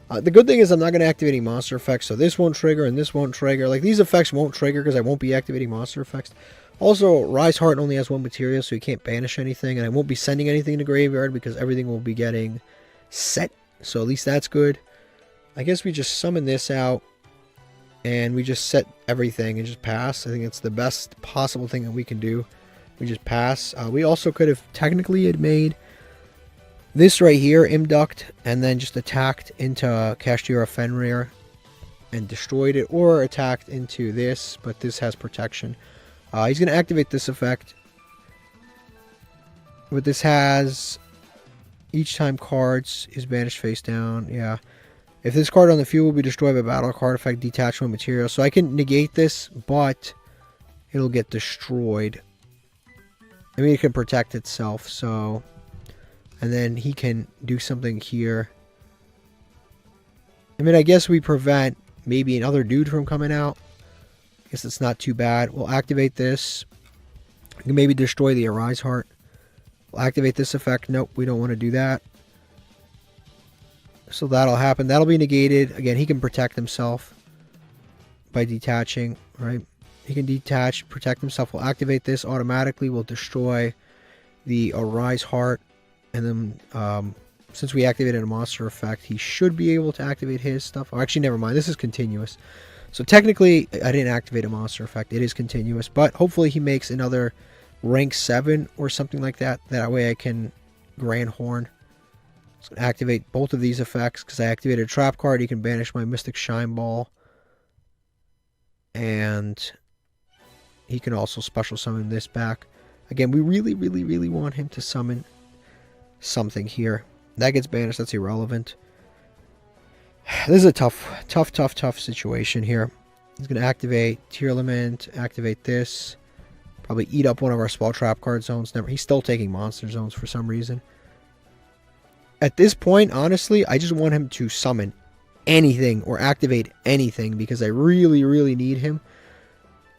Speaker 1: The good thing is I'm not going to activate any monster effects, so this won't trigger and this won't trigger. Like, these effects won't trigger because I won't be activating monster effects. Also, Rise Heart only has one material, so you can't banish anything, and I won't be sending anything to graveyard because everything will be getting set, so at least that's good. I guess we just summon this out, and we just set everything and just pass. I think it's the best possible thing that we can do. We just pass. We also could have technically had made this right here, Imduct, and then just attacked into Kashtira Fenrir and destroyed it, or attacked into this, but this has protection. He's going to activate this effect. What this has, each time cards is banished face down. Yeah. If this card on the field will be destroyed by battle card effect, detachment material. So I can negate this, but it'll get destroyed. I mean, it can protect itself, so... And then he can do something here. I mean, I guess we prevent maybe another dude from coming out. I guess it's not too bad. We'll activate this. We can maybe destroy the Arise Heart. We'll activate this effect. Nope, we don't want to do that. So that'll happen. That'll be negated. Again, he can protect himself by detaching, right? He can detach, protect himself. We'll activate this automatically. We'll destroy the Arise Heart. And then, since we activated a monster effect, he should be able to activate his stuff. Oh, actually, never mind. This is continuous. So technically, I didn't activate a monster effect. It is continuous. But hopefully he makes another rank 7 or something like that. That way I can Grand Horn. So activate both of these effects. Because I activated a trap card, he can banish my Mystic Shine Ball. And he can also special summon this back. Again, we really, really, really want him to summon something here. That gets banished. That's irrelevant. This is a tough situation here. He's going to activate Tier Element, activate this. Probably eat up one of our Spell Trap card zones. He's still taking Monster Zones for some reason. At this point, honestly, I just want him to summon anything or activate anything because I really, really need him.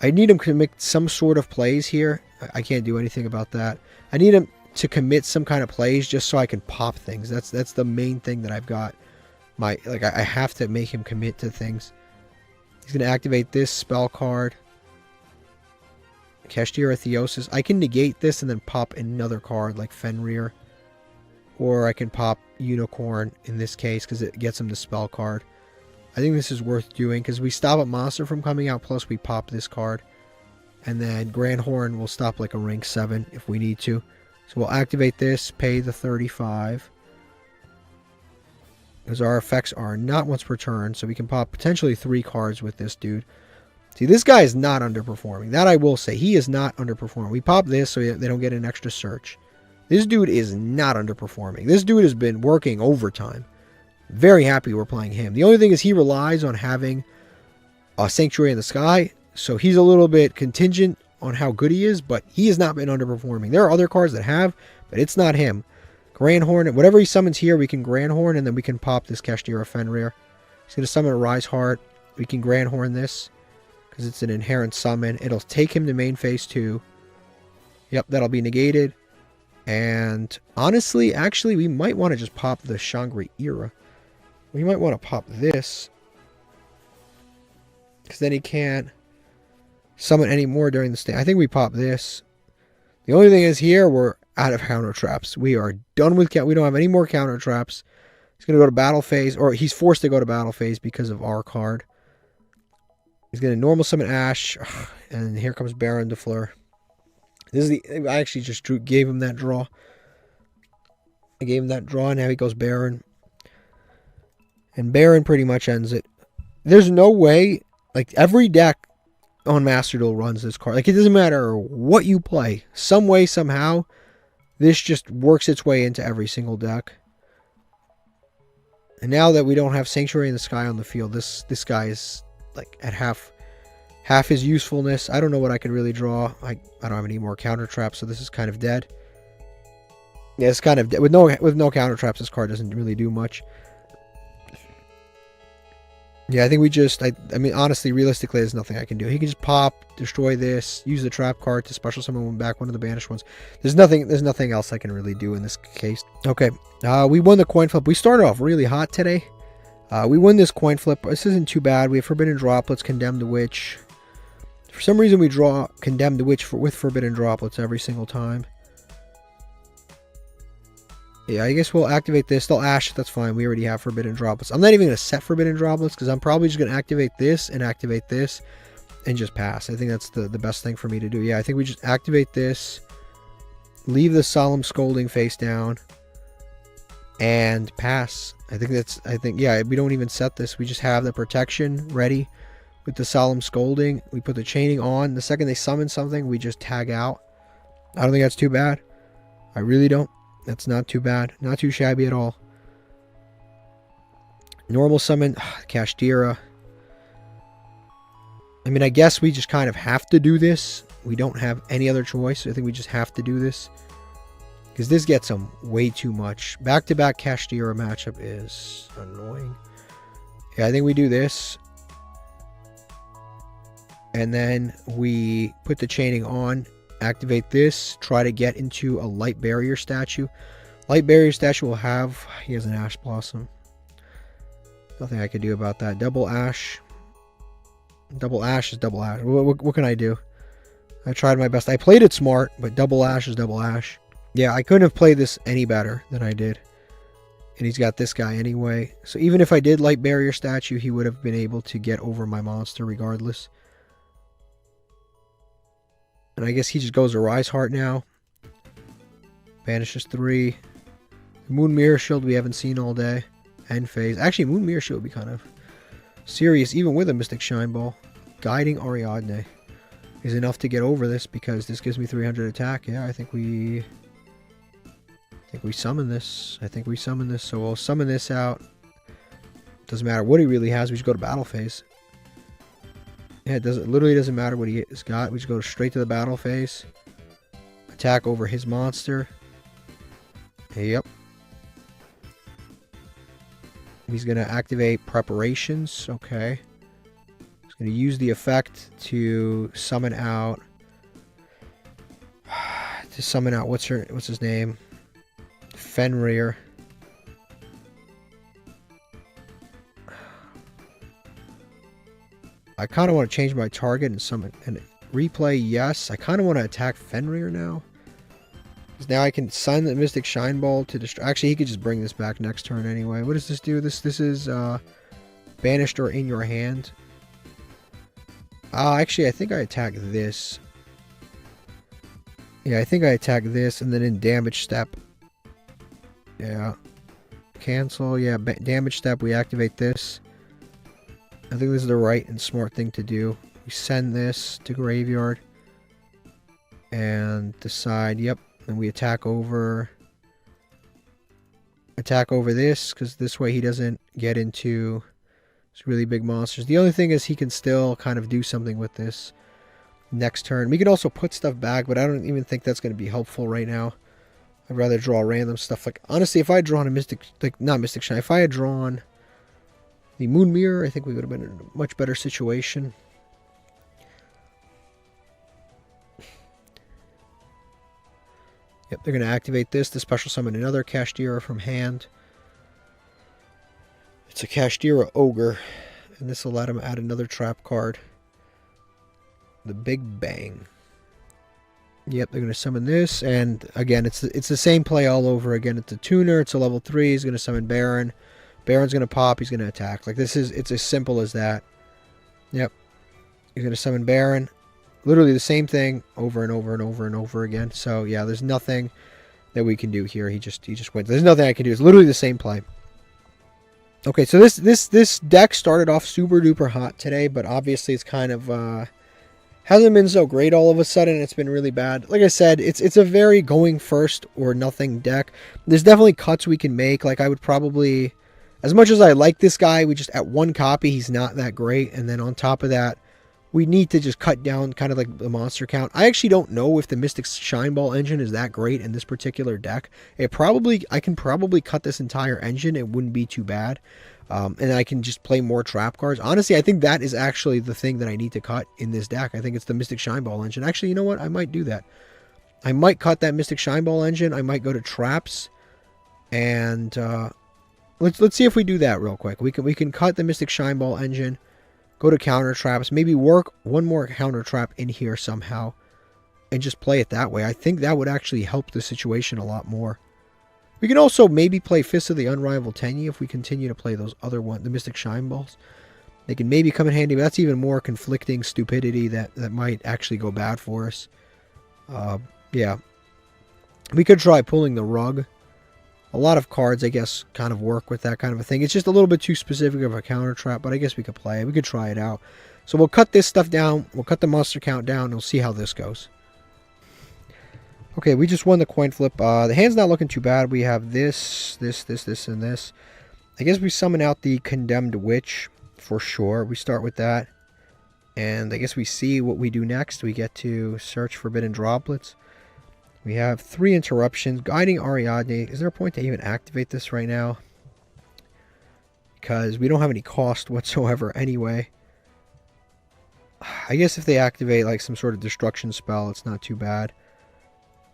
Speaker 1: I need him to make some sort of plays here. I can't do anything about that. I need him to commit some kind of plays just so I can pop things. That's the main thing that I've got. I have to make him commit to things. He's going to activate this spell card. Kashtira Theosis. I can negate this and then pop another card like Fenrir. Or I can pop Unicorn in this case because it gets him the spell card. I think this is worth doing because we stop a monster from coming out, plus we pop this card. And then Grand Horn will stop like a rank 7 if we need to. So we'll activate this, pay the 35. Because our effects are not once per turn, so we can pop potentially 3 cards with this dude. See, this guy is not underperforming. That I will say. He is not underperforming. We pop this so they don't get an extra search. This dude is not underperforming. This dude has been working overtime. Very happy we're playing him. The only thing is he relies on having a Sanctuary in the Sky, so he's a little bit contingent on how good he is, but he has not been underperforming. There are other cards that have, but it's not him. Grand Horn, whatever he summons here, we can Grand Horn, and then we can pop this Kashtira Fenrir. He's going to summon a Rise Heart. We can Grand Horn this, because it's an inherent summon. It'll take him to main phase 2. Yep, that'll be negated. And honestly, actually, we might want to just pop the Shangri-Ira. We might want to pop this, because then he can't summon any more during the stay. I think we pop this. The only thing is here, we're out of counter traps. We are done with we don't have any more counter traps. He's going to go to battle phase, or he's forced to go to battle phase because of our card. He's going to normal summon Ash, and here comes Baron de Fleur. This is I actually just gave him that draw. I gave him that draw, and now he goes Baron. And Baron pretty much ends it. There's no way, like every deck on Master Duel runs this card. Like, it doesn't matter what you play. Some way, somehow, this just works its way into every single deck. And now that we don't have Sanctuary in the Sky on the field, this guy is like at half his usefulness. I don't know what I can really draw. I don't have any more counter traps, so this is kind of dead. Yeah, it's kind of dead. With no counter traps, this card doesn't really do much. Yeah, I think we just, I mean, honestly, realistically, there's nothing I can do. He can just pop, destroy this, use the trap card to special summon back one of the banished ones. There's nothing else I can really do in this case. Okay, we won the coin flip. We started off really hot today. We won this coin flip. This isn't too bad. We have Forbidden Droplets, Condemned Witch. For some reason, we draw Condemned Witch with Forbidden Droplets every single time. Yeah, I guess we'll activate this. They'll Ash. That's fine. We already have Forbidden Droplets. I'm not even going to set Forbidden Droplets because I'm probably just going to activate this and just pass. I think that's the best thing for me to do. Yeah, I think we just activate this, leave the Solemn Scolding face down, and pass. Yeah, we don't even set this. We just have the protection ready with the Solemn Scolding. We put the chaining on. The second they summon something, we just tag out. I don't think that's too bad. I really don't. That's not too bad. Not too shabby at all. Normal summon. Kashtira. I mean, I guess we just kind of have to do this. We don't have any other choice. I think we just have to do this. Because this gets them way too much. Back-to-back Kashtira matchup is annoying. Yeah, I think we do this. And then we put the chaining on. Activate this, try to get into a Light Barrier statue. Light Barrier statue will have, he has an Ash Blossom. Nothing I can do about that. Double Ash. Double Ash is double Ash. What can I do? I tried my best. I played it smart, but double Ash is double Ash. Yeah, I couldn't have played this any better than I did. And he's got this guy anyway. So even if I did Light Barrier statue, he would have been able to get over my monster regardless. And I guess he just goes to Rise Heart now. Banishes 3. Moon Mirror Shield we haven't seen all day. End phase. Actually, Moon Mirror Shield would be kind of serious, even with a Mystic Shine Ball. Guiding Ariadne is enough to get over this because this gives me 300 attack. Yeah, I think we summon this. So we'll summon this out. Doesn't matter what he really has. We just go to battle phase. Yeah, it literally doesn't matter what he's got. We just go straight to the battle phase. Attack over his monster. Yep. He's going to activate Preparations. Okay. He's going to use the effect to summon out. What's his name? Fenrir. I kind of want to change my target and summon and replay. Yes, I kind of want to attack Fenrir now. Because now I can summon the Mystic Shine Ball to destroy. Actually, he could just bring this back next turn anyway. What does this do? This is banished or in your hand. Actually, I think I attack this. Yeah, I think I attack this and then in damage step. Yeah. Cancel. Yeah, damage step. We activate this. I think this is the right and smart thing to do. We send this to graveyard and decide, yep, and we attack over this because this way he doesn't get into these really big monsters. The only thing is he can still kind of do something with this next turn. We can also put stuff back, but I don't even think that's going to be helpful right now. I'd rather draw random stuff. Like, honestly, if I had drawn a Mystic, like, not Mystic Shine, if I had drawn the Moon Mirror, I think we would have been in a much better situation. Yep, they're going to activate this to special summon another Kashtira from hand. It's a Kashtira Ogre, and this will let him add another trap card. The Big Bang. Yep, they're going to summon this, and again, it's the same play all over again. It's a tuner, it's a level 3, he's going to summon Baron. Baron's going to pop, he's going to attack. Like, it's as simple as that. Yep. He's going to summon Baron. Literally the same thing over and over and over and over again. So, yeah, there's nothing that we can do here. He just wins. There's nothing I can do. It's literally the same play. Okay, so this deck started off super duper hot today, but obviously it's kind of Hasn't been so great all of a sudden. It's been really bad. Like I said, it's a very going first or nothing deck. There's definitely cuts we can make. Like I would probably, as much as I like this guy, we just at one copy he's not that great, and then on top of that, we need to just cut down kind of like the monster count. I actually don't know if the Mystic Shine Ball engine is that great in this particular deck. I can probably cut this entire engine. It wouldn't be too bad. And I can just play more trap cards. Honestly, I think that is actually the thing that I need to cut in this deck. I think it's the Mystic Shine Ball engine. Actually, you know what? I might do that. I might cut that Mystic Shine Ball engine. I might go to traps. And let's see if we do that real quick. We can cut the Mystic Shine Ball engine. Go to counter traps, maybe work one more counter trap in here somehow, and just play it that way. I think that would actually help the situation a lot more. We can also maybe play Fist of the Unrivaled Tenyi if we continue to play those other ones, the Mystic Shine Balls. They can maybe come in handy, but that's even more conflicting stupidity that might actually go bad for us. Yeah. We could try pulling the Rug. A lot of cards, I guess, kind of work with that kind of a thing. It's just a little bit too specific of a counter trap, but I guess we could play it. We could try it out. So we'll cut this stuff down. We'll cut the monster count down, and we'll see how this goes. Okay, we just won the coin flip. The hand's not looking too bad. We have this, and this. I guess we summon out the Condemned Witch for sure. We start with that. And I guess we see what we do next. We get to search Forbidden Droplets. We have 3 interruptions. Guiding Ariadne. Is there a point to even activate this right now? Because we don't have any cost whatsoever anyway. I guess if they activate like some sort of destruction spell, it's not too bad.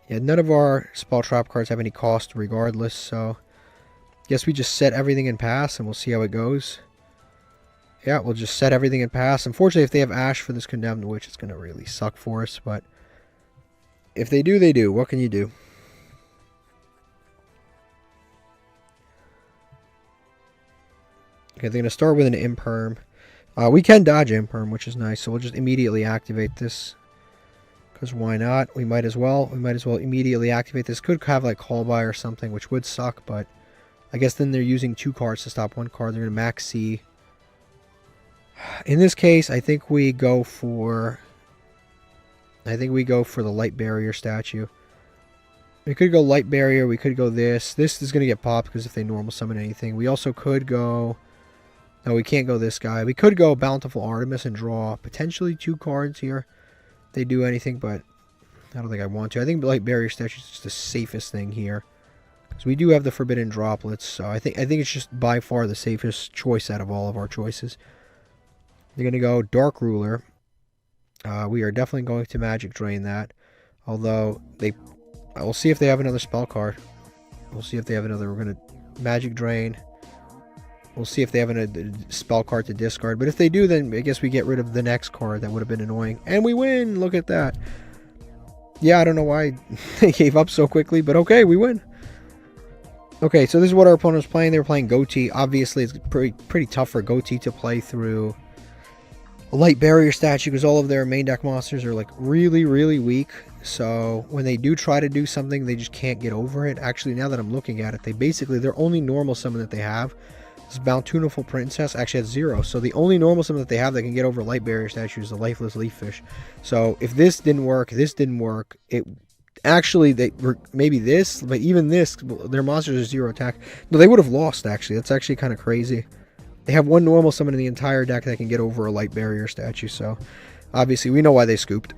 Speaker 1: Yeah, none of our spell trap cards have any cost regardless, so I guess we just set everything in pass and we'll see how it goes. Yeah, we'll just set everything in pass. Unfortunately, if they have Ash for this Condemned Witch, it's going to really suck for us, but if they do, they do. What can you do? Okay, they're going to start with an Imperm. We can dodge Imperm, which is nice, so we'll just immediately activate this. Because why not? We might as well. We might as well immediately activate this. Could have like Call By or something, which would suck, but I guess then they're using 2 cards to stop 1 card. They're going to max C. In this case, I think we go for the Light Barrier statue. We could go Light Barrier. We could go this. This is going to get popped because if they normal summon anything. We also could go... No, we can't go this guy. We could go Bountiful Artemis and draw potentially 2 cards here. If they do anything, but I don't think I want to. I think Light Barrier statue is just the safest thing here. Because we do have the Forbidden Droplets. So I think it's just by far the safest choice out of all of our choices. They're going to go Dark Ruler. We are definitely going to Magic Drain that. Although, we'll see if they have another spell card. We'll see if they have another. We're going to Magic Drain. We'll see if they have a spell card to discard. But if they do, then I guess we get rid of the next card. That would have been annoying. And we win! Look at that. Yeah, I don't know why they gave up so quickly. But okay, we win. Okay, so this is what our opponent was playing. They were playing Goatee. Obviously, it's pretty tough for Goatee to play through a Light Barrier statue because all of their main deck monsters are like really, really weak. So when they do try to do something, they just can't get over it. Actually, now that I'm looking at it, their only normal summon that they have is Bountiful Princess. Actually, at 0. So the only normal summon that they have that can get over Light Barrier statue is the Lifeless Leaf Fish. So if this didn't work, it actually maybe this, but even this, their monsters are 0 attack. No, they would have lost. Actually, that's actually kind of crazy. They have 1 normal summon in the entire deck that can get over a Light Barrier statue, so obviously we know why they scooped.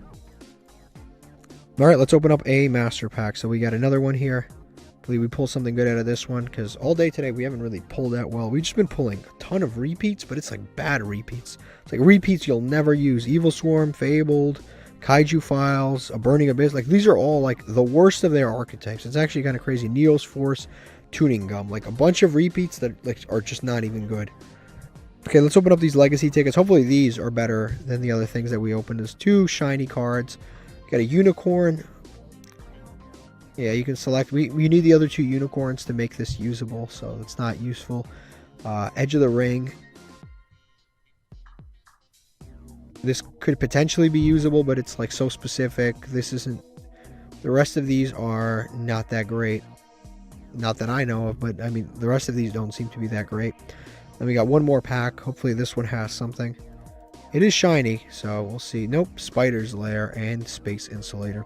Speaker 1: Alright, let's open up a Master Pack. So we got another one here. Hopefully we pull something good out of this one, because all day today we haven't really pulled that well. We've just been pulling a ton of repeats, but it's like bad repeats. It's like repeats you'll never use. Evil Swarm, Fabled, Kaiju Files, a Burning Abyss. Like these are all like the worst of their archetypes. It's actually kind of crazy. Neos Force, Tuning Gum. Like a bunch of repeats that like are just not even good. Okay, let's open up these legacy tickets. Hopefully these are better than the other things that we opened. There's 2 shiny cards. Got a unicorn. Yeah, you can select. We need the other 2 unicorns to make this usable, so it's not useful. Edge of the Ring. This could potentially be usable, but it's like so specific. This isn't. The rest of these are not that great. Not that I know of, but I mean, the rest of these don't seem to be that great. Then we got one more pack. Hopefully this one has something. It is shiny, so we'll see. Nope, Spider's Lair and Space Insulator.